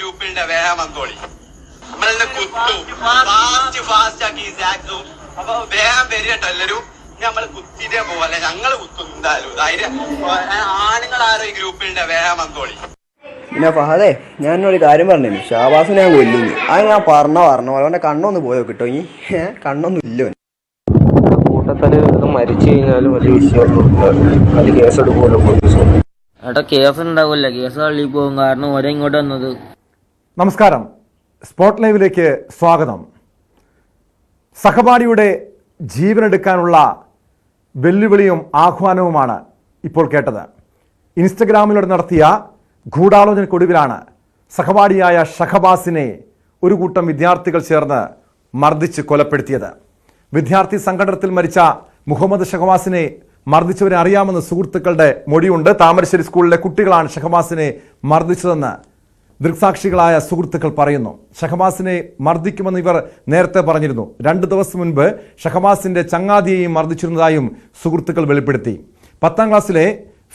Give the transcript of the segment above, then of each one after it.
ഗ്രൂപ്പിന്റെ വേഗം വന്നോളി. നമ്മളെന്നെ കുത്തും ഫാസ്റ്റ് ആക്കി ഇതാക്കും. അപ്പൊ വേഗം വരികട്ടോ എല്ലാരും. നമ്മള് കുത്തിയിട്ടേ പോലെ ഞങ്ങള് കുത്തും എന്തായാലും. ധൈര്യം ആണുങ്ങളാരോ ഈ ഗ്രൂപ്പിന്റെ വേഗം വന്നോളി. പിന്നെ ഫഹദേ, ഞാൻ ഒരു കാര്യം പറഞ്ഞു. ഷാബാസിനെ ഞാൻ കൊല്ലുന്നു. അത് ഞാൻ പറഞ്ഞു അവന്റെ കണ്ണൊന്ന് പോയോ കിട്ടോ? ഈ കണ്ണൊന്നും ഇല്ലോ. കൂട്ടത്തില് മരിച്ചു കഴിഞ്ഞാലും വലിയ വിഷയമൊന്നും അത് കേസെടുക്കുമല്ലോ പോലീസ്. ഏട്ടാ കേസ് ഉണ്ടാവില്ല, കേസ് തള്ളി പോകും. കാരണം ഒരേ ഇങ്ങോട്ട് വന്നത്. നമസ്കാരം, സ്പോട്ട് ലൈവിലേക്ക് സ്വാഗതം. സഹപാഠിയുടെ ജീവനെടുക്കാനുള്ള വെല്ലുവിളിയും ആഹ്വാനവുമാണ് ഇപ്പോൾ കേട്ടത്. ഇൻസ്റ്റഗ്രാമിലൂടെ നടത്തിയ ഗൂഢാലോചനക്കൊടുവിലാണ് സഹപാഠിയായ ഷഹബാസിനെ ഒരു കൂട്ടം വിദ്യാർത്ഥികൾ ചേർന്ന് മർദ്ദിച്ച് കൊലപ്പെടുത്തിയത്. വിദ്യാർത്ഥി സംഘടനത്തിൽ മരിച്ച മുഹമ്മദ് ഷഹബാസിനെ മർദ്ദിച്ചവരെ അറിയാമെന്ന് സുഹൃത്തുക്കളുടെ മൊഴിയുണ്ട്. താമരശ്ശേരി സ്കൂളിലെ കുട്ടികളാണ് ഷഹബാസിനെ മർദ്ദിച്ചതെന്ന് ദൃക്സാക്ഷികളായ സുഹൃത്തുക്കൾ പറയുന്നു. ഷഹബാസിനെ മർദ്ദിക്കുമെന്ന് ഇവർ നേരത്തെ പറഞ്ഞിരുന്നു. 2 ദിവസം മുൻപ് ഷഹബാസിന്റെ ചങ്ങാതിയെയും മർദ്ദിച്ചിരുന്നതായും സുഹൃത്തുക്കൾ വെളിപ്പെടുത്തി. 10ാം ക്ലാസ്സിലെ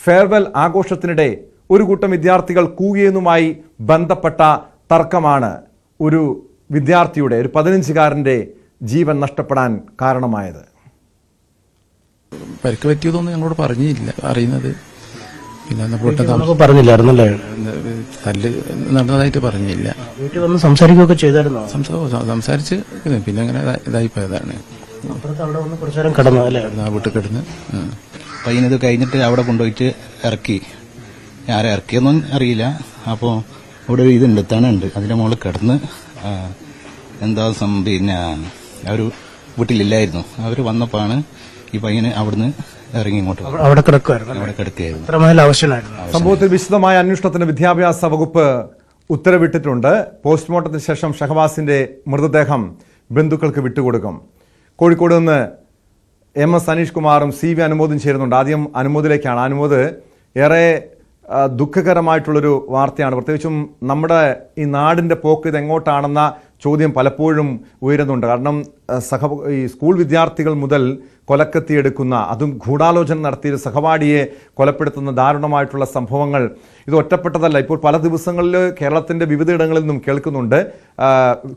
ഫെയർവെൽ ആഘോഷത്തിനിടെ ഒരു കൂട്ടം വിദ്യാർത്ഥികൾ കൂകിയതുമായി ബന്ധപ്പെട്ട തർക്കമാണ് ഒരു വിദ്യാർത്ഥിയുടെ, ഒരു 15-കാരന്റെ ജീവൻ നഷ്ടപ്പെടാൻ കാരണമായത്. പരിക്ക് പറ്റിയതൊന്നും ഞങ്ങളോട് പറഞ്ഞില്ല. അറിയുന്നത് പിന്നെ പറഞ്ഞില്ലായിരുന്നല്ലേ? തല്ല് നടന്നതായിട്ട് പറഞ്ഞില്ല. വീട്ടിൽ വന്ന് സംസാരിക്കുകയൊക്കെ ചെയ്തായിരുന്നോ? സംസാരിച്ച് പിന്നെ അങ്ങനെ ഇതായി പോയതാണ്. അവിടെ വന്ന് കുറച്ചു നേരം കിടന്നു അല്ലേ? വീട്ടിൽ കിടന്ന് പയ്യനത് കഴിഞ്ഞിട്ട് അവിടെ കൊണ്ടുപോയിട്ട് ഇറക്കി. ആരെ ഇറക്കിയൊന്നും അറിയില്ല. അപ്പോൾ ഇവിടെ ഒരു ഇതുണ്ട്, തണുണ്ട്. അതിന്റെ മുകളിൽ കിടന്ന് എന്താ പിന്നെ അവർ വീട്ടിലില്ലായിരുന്നു. അവർ വന്നപ്പോഴാണ് ഈ പയ്യന് അവിടുന്ന് ഇറങ്ങി ഇങ്ങോട്ട് അവിടെ കിടക്കുകയായിരുന്നു. സംഭവത്തിൽ വിശദമായ അന്വേഷണത്തിന് വിദ്യാഭ്യാസ വകുപ്പ് ഉത്തരവിട്ടിട്ടുണ്ട്. പോസ്റ്റ്മോർട്ടത്തിന് ശേഷം ഷഹബാസിന്റെ മൃതദേഹം ബന്ധുക്കൾക്ക് വിട്ടുകൊടുക്കും. കോഴിക്കോട് നിന്ന് MS അനീഷ് കുമാറും CV അനുമോദും ചേരുന്നുണ്ട്. ആദ്യം അനുമോദിലേക്കാണ്. അനുമോദ്, ഏറെ ദുഃഖകരമായിട്ടുള്ളൊരു വാർത്തയാണ്. പ്രത്യേകിച്ചും നമ്മുടെ ഈ നാടിൻ്റെ പോക്ക് ഇതെങ്ങോട്ടാണെന്ന ചോദ്യം പലപ്പോഴും ഉയരുന്നുണ്ട്. കാരണം ഈ സ്കൂൾ വിദ്യാർത്ഥികൾ മുതൽ കൊലക്കത്തിയെടുക്കുന്ന, അതും ഗൂഢാലോചന നടത്തിയ സഹപാഠിയെ കൊലപ്പെടുത്തുന്ന ദാരുണമായിട്ടുള്ള സംഭവങ്ങൾ ഇത് ഒറ്റപ്പെട്ടതല്ല. ഇപ്പോൾ പല ദിവസങ്ങളിൽ കേരളത്തിൻ്റെ വിവിധയിടങ്ങളിൽ നിന്നും കേൾക്കുന്നുണ്ട്.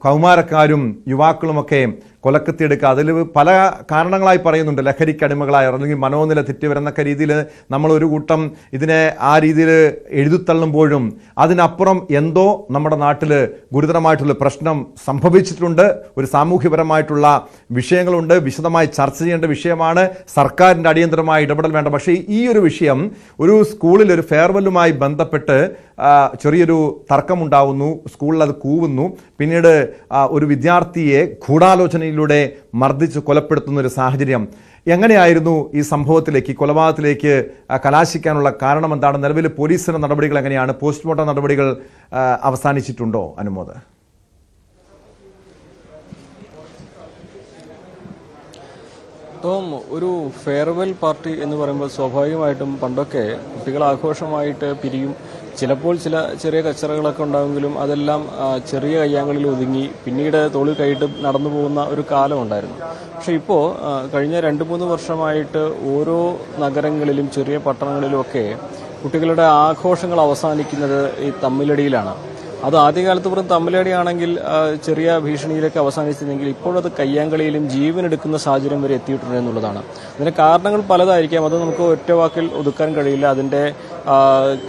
കൗമാരക്കാരും യുവാക്കളുമൊക്കെ കൊലക്കത്തിയെടുക്കുക. അതിൽ പല കാരണങ്ങളായി പറയുന്നുണ്ട്. ലഹരിക്കടിമകളായ അല്ലെങ്കിൽ മനോനില തെറ്റിവരുന്നൊക്കെ രീതിയിൽ നമ്മളൊരു കൂട്ടം ഇതിനെ ആ രീതിയിൽ എഴുതിത്തള്ളുമ്പോഴും അതിനപ്പുറം എന്തോ നമ്മുടെ നാട്ടിൽ ഗുരുതരമായിട്ടുള്ള പ്രശ്നം സംഭവിച്ചിട്ടുണ്ട്. ഒരു സാമൂഹ്യപരമായിട്ടുള്ള വിഷയങ്ങളുണ്ട്. വിശദമായി ചർച്ച ചെയ്യേണ്ട വിഷയമാണ്. സർക്കാരിൻ്റെ അടിയന്തരമായ ഇടപെടൽ വേണ്ട. പക്ഷേ ഈ ഒരു വിഷയം ഒരു സ്കൂളിൽ ഒരു ഫെയർവെല്ലുമായി ബന്ധപ്പെട്ട് ചെറിയൊരു തർക്കമുണ്ടാവുന്നു. സ്കൂളിൽ അത് കൂവുന്നു. പിന്നീട് ഒരു വിദ്യാർത്ഥിയെ ഗൂഢാലോചനയിലൂടെ മർദ്ദിച്ച് കൊലപ്പെടുത്തുന്ന ഒരു സാഹചര്യം. എങ്ങനെയായിരുന്നു ഈ സംഭവത്തിലേക്ക്, ഈ കൊലപാതകത്തിലേക്ക് കലാശിക്കാനുള്ള കാരണം എന്താണ്? നിലവിൽ പോലീസിന്റെ നടപടികൾ എങ്ങനെയാണ്? പോസ്റ്റ്മോർട്ടം നടപടികൾ അവസാനിച്ചിട്ടുണ്ടോ അനുമോദ്? ഒരു ഫെയർവെൽ പാർട്ടി എന്ന് പറയുമ്പോൾ സ്വാഭാവികമായിട്ടും പണ്ടൊക്കെ കുട്ടികൾ ആഘോഷമായിട്ട് പിരിയും. ചിലപ്പോൾ ചില ചെറിയ കച്ചറകളൊക്കെ ഉണ്ടാകുമെങ്കിലും അതെല്ലാം ചെറിയ കയ്യാങ്കളിൽ ഒതുങ്ങി പിന്നീട് തോളിൽ കൈയിട്ട് നടന്നു പോകുന്ന ഒരു കാലമുണ്ടായിരുന്നു. പക്ഷെ ഇപ്പോൾ കഴിഞ്ഞ 2-3 വർഷമായിട്ട് ഓരോ നഗരങ്ങളിലും ചെറിയ പട്ടണങ്ങളിലുമൊക്കെ കുട്ടികളുടെ ആഘോഷങ്ങൾ അവസാനിക്കുന്നത് ഈ തമ്മിലടിയിലാണ്. അത് ആദ്യകാലത്ത് വെറും തമ്മിലടിയാണെങ്കിൽ ചെറിയ ഭീഷണിയിലൊക്കെ അവസാനിച്ചിരുന്നെങ്കിൽ ഇപ്പോഴത് കയ്യാങ്കളിയിലും ജീവനെടുക്കുന്ന സാഹചര്യം വരെ എത്തിയിട്ടുണ്ട് എന്നുള്ളതാണ്. അതിന് കാരണങ്ങൾ പലതായിരിക്കാം. അത് നമുക്ക് ഒറ്റ വാക്കിൽ ഒതുക്കാൻ കഴിയില്ല. അതിൻ്റെ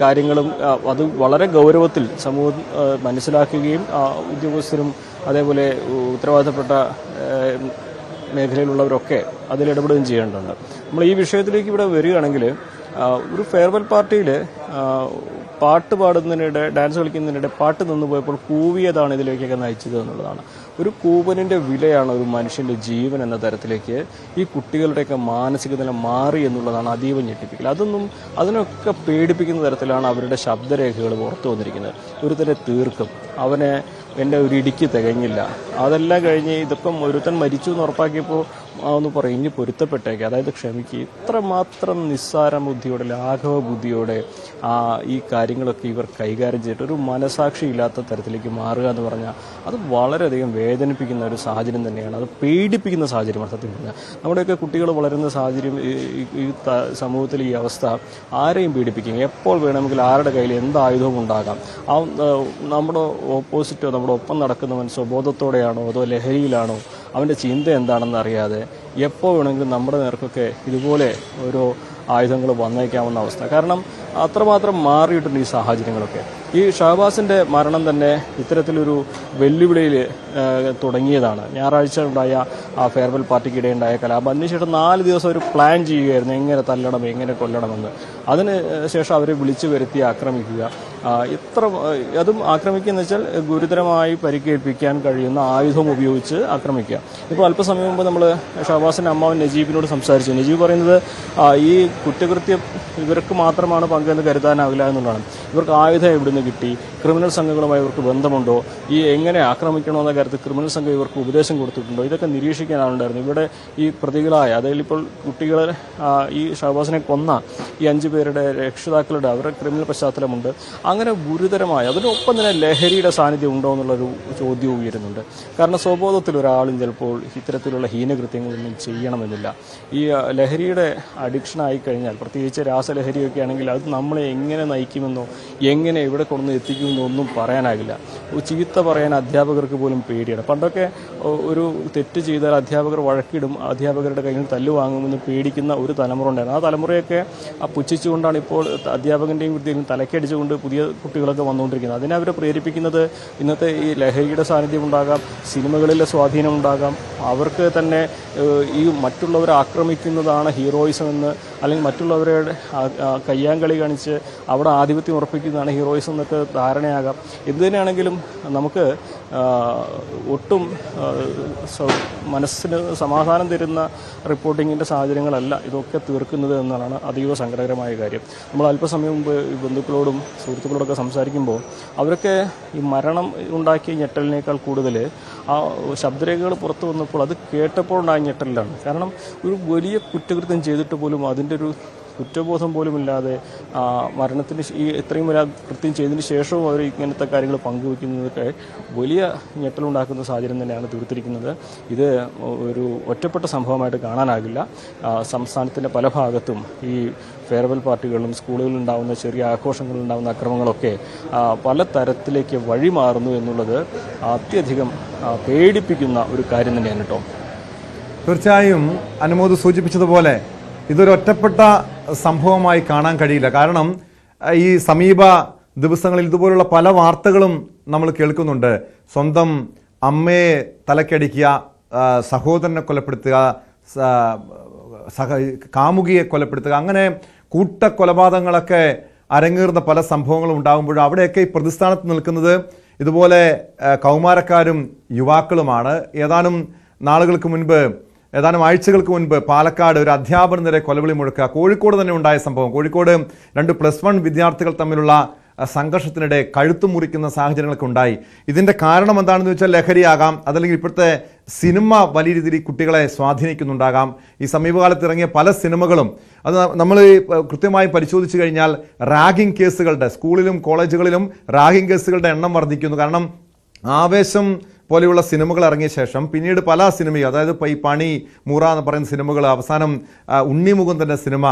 കാര്യങ്ങളും അത് വളരെ ഗൗരവത്തിൽ സമൂഹം മനസ്സിലാക്കുകയും ഉദ്യോഗസ്ഥരും അതേപോലെ ഉത്തരവാദിത്തപ്പെട്ട മേഖലയിലുള്ളവരൊക്കെ അതിലിടപെടുകയും ചെയ്യേണ്ടതുണ്ട്. നമ്മൾ ഈ വിഷയത്തിലേക്ക് ഇവിടെ വരികയാണെങ്കിൽ ഒരു ഫെയർവെൽ പാർട്ടിയിൽ പാട്ട് പാടുന്നതിനിടെ, ഡാൻസ് കളിക്കുന്നതിനിടെ പാട്ട് നിന്ന് പോയപ്പോൾ കൂവിയതാണ് ഇതിലേക്കൊക്കെ നയിച്ചത് എന്നുള്ളതാണ്. ഒരു കൂവനിൻ്റെ വിലയാണ് ഒരു മനുഷ്യൻ്റെ ജീവൻ എന്ന തരത്തിലേക്ക് ഈ കുട്ടികളുടെയൊക്കെ മാനസിക നില മാറി എന്നുള്ളതാണ് അതീവ ഞെട്ടിപ്പിക്കൽ. അതിനൊക്കെ പേടിപ്പിക്കുന്ന തരത്തിലാണ് അവരുടെ ശബ്ദരേഖകൾ പുറത്തു വന്നിരിക്കുന്നത്. ഒരുത്തരെ തീർക്കും, അവനെ എൻ്റെ ഒരു ഇടിക്ക് തികഞ്ഞില്ല. അതെല്ലാം കഴിഞ്ഞ് ഇതിപ്പം ഒരുത്തൻ മരിച്ചു എന്ന് ഉറപ്പാക്കിയപ്പോൾ ഒന്ന് പറയും ഇനി പൊരുത്തപ്പെട്ടേക്ക്, അതായത് ക്ഷമിക്കുക. ഇത്രമാത്രം നിസ്സാര ബുദ്ധിയോടെ, ലാഘവ ബുദ്ധിയോടെ ഈ കാര്യങ്ങളൊക്കെ ഇവർ കൈകാര്യം ചെയ്തിട്ട് ഒരു മനസാക്ഷി ഇല്ലാത്ത തരത്തിലേക്ക് മാറുക എന്ന് പറഞ്ഞാൽ അത് വളരെയധികം വേദനിപ്പിക്കുന്ന ഒരു സാഹചര്യം തന്നെയാണ്. അത് പേടിപ്പിക്കുന്ന സാഹചര്യമാണ് സത്യം പറഞ്ഞാൽ. നമ്മുടെയൊക്കെ കുട്ടികൾ വളരുന്ന സാഹചര്യം, ഈ സമൂഹത്തിൽ ഈ അവസ്ഥ ആരെയും പേടിപ്പിക്കും. എപ്പോൾ വേണമെങ്കിൽ ആരുടെ കയ്യിൽ എന്ത് ആയുധവും ഉണ്ടാകാം. നമ്മുടെ ഓപ്പോസിറ്റോ നമ്മുടെ ഒപ്പം നടക്കുന്നവൻ സ്വബോധത്തോടെയാണോ അതോ ലഹരിയിലാണോ, അവൻ്റെ ചിന്ത എന്താണെന്ന് അറിയാതെ എപ്പോൾ വേണമെങ്കിലും നമ്മുടെ നേർക്കൊക്കെ ഇതുപോലെ ഓരോ ആയുധങ്ങൾ വന്നേക്കാവുന്ന അവസ്ഥ. കാരണം അത്രമാത്രം മാറിയിട്ടുണ്ട് ഈ സാഹചര്യങ്ങളൊക്കെ. ഈ ഷഹബാസിൻ്റെ മരണം തന്നെ ഇത്തരത്തിലൊരു വെല്ലുവിളിയിൽ തുടങ്ങിയതാണ്. ഞായറാഴ്ച ഉണ്ടായ ഫെയർവെൽ പാർട്ടിക്കിടെ ഉണ്ടായ കലാപം, അതിനുശേഷം 4 ദിവസം ഒരു പ്ലാൻ ചെയ്യുകയായിരുന്നു എങ്ങനെ തല്ലണം, എങ്ങനെ കൊല്ലണമെന്ന്. അതിന് ശേഷം അവരെ വിളിച്ചു വരുത്തി ആക്രമിക്കുക. അതും ആക്രമിക്കുക എന്ന് വെച്ചാൽ ഗുരുതരമായി പരിക്കേൽപ്പിക്കാൻ കഴിയുന്ന ആയുധം ഉപയോഗിച്ച് ആക്രമിക്കുക. ഇപ്പോൾ അല്പസമയം മുമ്പ് നമ്മൾ ഷഹബാസിൻ്റെ അമ്മാവൻ നജീബിനോട് സംസാരിച്ചു. നജീബ് പറയുന്നത് ഈ കുറ്റകൃത്യം ഇവർക്ക് മാത്രമാണ് പങ്കെന്ന് കരുതാനാവില്ല എന്നുള്ളതാണ്. ഇവർക്ക് ആയുധം എവിടുന്ന് കിട്ടി, ക്രിമിനൽ സംഘങ്ങളുമായി ഇവർക്ക് ബന്ധമുണ്ടോ, ഈ എങ്ങനെ ആക്രമിക്കണമെന്ന കാര്യത്തിൽ ക്രിമിനൽ സംഘം ഇവർക്ക് ഉപദേശം കൊടുത്തിട്ടുണ്ടോ, ഇതൊക്കെ നിരീക്ഷിക്കാനാളുണ്ടായിരുന്നു. ഇവിടെ ഈ പ്രതികളായ, അതായത് ഇപ്പോൾ കുട്ടികളെ ഈ ഷഹബാസിനെ കൊന്ന ഈ 5 പേരുടെ രക്ഷിതാക്കളുടെ അവരുടെ ക്രിമിനൽ പശ്ചാത്തലമുണ്ട്. അങ്ങനെ ഗുരുതരമായ, അതിനൊപ്പം തന്നെ ലഹരിയുടെ സാന്നിധ്യം ഉണ്ടോ എന്നുള്ളൊരു ചോദ്യവും ഉയരുന്നുണ്ട്. കാരണം സ്വബോധത്തിൽ ഒരാളും ചിലപ്പോൾ ഇത്തരത്തിലുള്ള ഹീനകൃത്യങ്ങളൊന്നും ചെയ്യണമെന്നില്ല. ഈ ലഹരിയുടെ അഡിക്ഷനായി കഴിഞ്ഞാൽ, പ്രത്യേകിച്ച് രാസലഹരിയൊക്കെ ആണെങ്കിൽ അത് നമ്മളെ എങ്ങനെ നയിക്കുമെന്നോ എങ്ങനെ എവിടെ കൊണ്ടു എത്തിക്കുമെന്നോ ഒന്നും പറയാനാകില്ല. ചീത്ത പറയാൻ അധ്യാപകർക്ക് പോലും പേടിയാണ്. പണ്ടൊക്കെ ഒരു തെറ്റ് ചെയ്താൽ അധ്യാപകർ വഴക്കിടും, അധ്യാപകരുടെ കയ്യിൽ നിന്ന് തല്ലുവാങ്ങുമെന്ന് പേടിക്കുന്ന ഒരു തലമുറ ഉണ്ടായിരുന്നു. ആ തലമുറയൊക്കെ പുച്ഛിച്ചുകൊണ്ടാണ് ഇപ്പോൾ അധ്യാപകൻ്റെയും വിദ്യയിലും തലക്കടിച്ചുകൊണ്ട് പുതിയ കുട്ടികളൊക്കെ വന്നുകൊണ്ടിരിക്കുന്നത്. അതിനെ അവരെ പ്രേരിപ്പിക്കുന്നത് ഇന്നത്തെ ഈ ലഹരിയുടെ സാന്നിധ്യം ഉണ്ടാകാം, സിനിമകളിലെ സ്വാധീനം ഉണ്ടാകാം. അവർക്ക് തന്നെ ഈ മറ്റുള്ളവരെ ആക്രമിക്കുന്നതാണ് ഹീറോയിസം എന്ന്, അല്ലെങ്കിൽ മറ്റുള്ളവരുടെ കയ്യാങ്കളി കാണിച്ച് അവിടെ ആധിപത്യം ഉറപ്പിക്കുന്നതാണ് ഹീറോയിസം എന്നൊക്കെ ധാരണയാകാം. എന്ത് തന്നെയാണെങ്കിലും നമുക്ക് ഒട്ടും മനസ്സിന് സമാധാനം തരുന്ന റിപ്പോർട്ടിങ്ങിൻ്റെ സാഹചര്യങ്ങളല്ല ഇതൊക്കെ തീർക്കുന്നത് എന്നാണ് അതീവ സങ്കടകരമായ കാര്യം. നമ്മൾ അല്പസമയം മുമ്പ് ബന്ധുക്കളോടും സുഹൃത്തുക്കളോടൊക്കെ സംസാരിക്കുമ്പോൾ അവരൊക്കെ ഈ മരണം ഉണ്ടാക്കിയ ഞെട്ടലിനേക്കാൾ കൂടുതൽ ആ ശബ്ദരേഖകൾ പുറത്തു വന്നപ്പോൾ അത് കേട്ടപ്പോൾ ഉണ്ടായ ഞെട്ടലിലാണ്. കാരണം ഒരു വലിയ കുറ്റകൃത്യം ചെയ്തിട്ട് പോലും അതിൻ്റെ ഒരു കുറ്റബോധം പോലുമില്ലാതെ മരണത്തിന് ഈ ഇത്രയും വലിയ കൃത്യം ചെയ്തതിന് ശേഷവും അവർ ഇങ്ങനത്തെ കാര്യങ്ങൾ പങ്കുവയ്ക്കുന്നതൊക്കെ വലിയ ഞെട്ടലുണ്ടാക്കുന്ന സാഹചര്യം തന്നെയാണ് തീർത്തിരിക്കുന്നത്. ഇത് ഒരു ഒറ്റപ്പെട്ട സംഭവമായിട്ട് കാണാനാകില്ല. സംസ്ഥാനത്തിൻ്റെ പല ഭാഗത്തും ഈ ഫെയർവെൽ പാർട്ടികളിലും സ്കൂളുകളിൽ ഉണ്ടാകുന്ന ചെറിയ ആഘോഷങ്ങളിൽ ഉണ്ടാകുന്ന അക്രമങ്ങളൊക്കെ പല തരത്തിലേക്ക് വഴിമാറുന്നു എന്നുള്ളത് അത്യധികം പേടിപ്പിക്കുന്ന ഒരു കാര്യം തന്നെയാണ് കേട്ടോ. തീർച്ചയായും അനുമോദ് സൂചിപ്പിച്ചതുപോലെ ഇതൊരു ഒറ്റപ്പെട്ട സംഭവമായി കാണാൻ കഴിയില്ല. കാരണം ഈ സമീപ ദിവസങ്ങളിൽ ഇതുപോലുള്ള പല വാർത്തകളും നമ്മൾ കേൾക്കുന്നുണ്ട്. സ്വന്തം അമ്മയെ തലക്കടിക്കുക, സഹോദരനെ കൊലപ്പെടുത്തുക, കാമുകിയെ കൊലപ്പെടുത്തുക, അങ്ങനെ കൂട്ടക്കൊലപാതകങ്ങളൊക്കെ അരങ്ങേറുന്ന പല സംഭവങ്ങളും ഉണ്ടാകുമ്പോഴും അവിടെയൊക്കെ ഈ പ്രതിസ്ഥാനത്ത് നിൽക്കുന്നത് ഇതുപോലെ കൗമാരക്കാരും യുവാക്കളുമാണ്. ഏതാനും ആഴ്ചകൾക്ക് മുൻപ് പാലക്കാട് ഒരു അധ്യാപകന് നേരെ കൊലവിളി മുഴക്കുക, കോഴിക്കോട് തന്നെ ഉണ്ടായ സംഭവം. കോഴിക്കോട് 2 +1 വിദ്യാർത്ഥികൾ തമ്മിലുള്ള സംഘർഷത്തിനിടെ കഴുത്തു മുറിക്കുന്ന സാഹചര്യങ്ങളൊക്കെ ഉണ്ടായി. ഇതിൻ്റെ കാരണം എന്താണെന്ന് വെച്ചാൽ ലഹരിയാകാം, അതല്ലെങ്കിൽ ഇപ്പോഴത്തെ സിനിമ വലിയ രീതിയിൽ കുട്ടികളെ സ്വാധീനിക്കുന്നുണ്ടാകാം. ഈ സമീപകാലത്ത് ഇറങ്ങിയ പല സിനിമകളും അത് നമ്മൾ കൃത്യമായി പരിശോധിച്ച് കഴിഞ്ഞാൽ റാഗിംഗ് കേസുകളുടെ, സ്കൂളിലും കോളേജുകളിലും റാഗിംഗ് കേസുകളുടെ എണ്ണം വർദ്ധിക്കുന്നു. കാരണം ആവേശം പോലെയുള്ള സിനിമകൾ ഇറങ്ങിയ ശേഷം പിന്നീട് പല സിനിമയും, അതായത് ഈ പണി, മൂറ എന്ന് പറയുന്ന സിനിമകൾ, അവസാനം ഉണ്ണിമുകുന്ദൻ്റെ സിനിമ,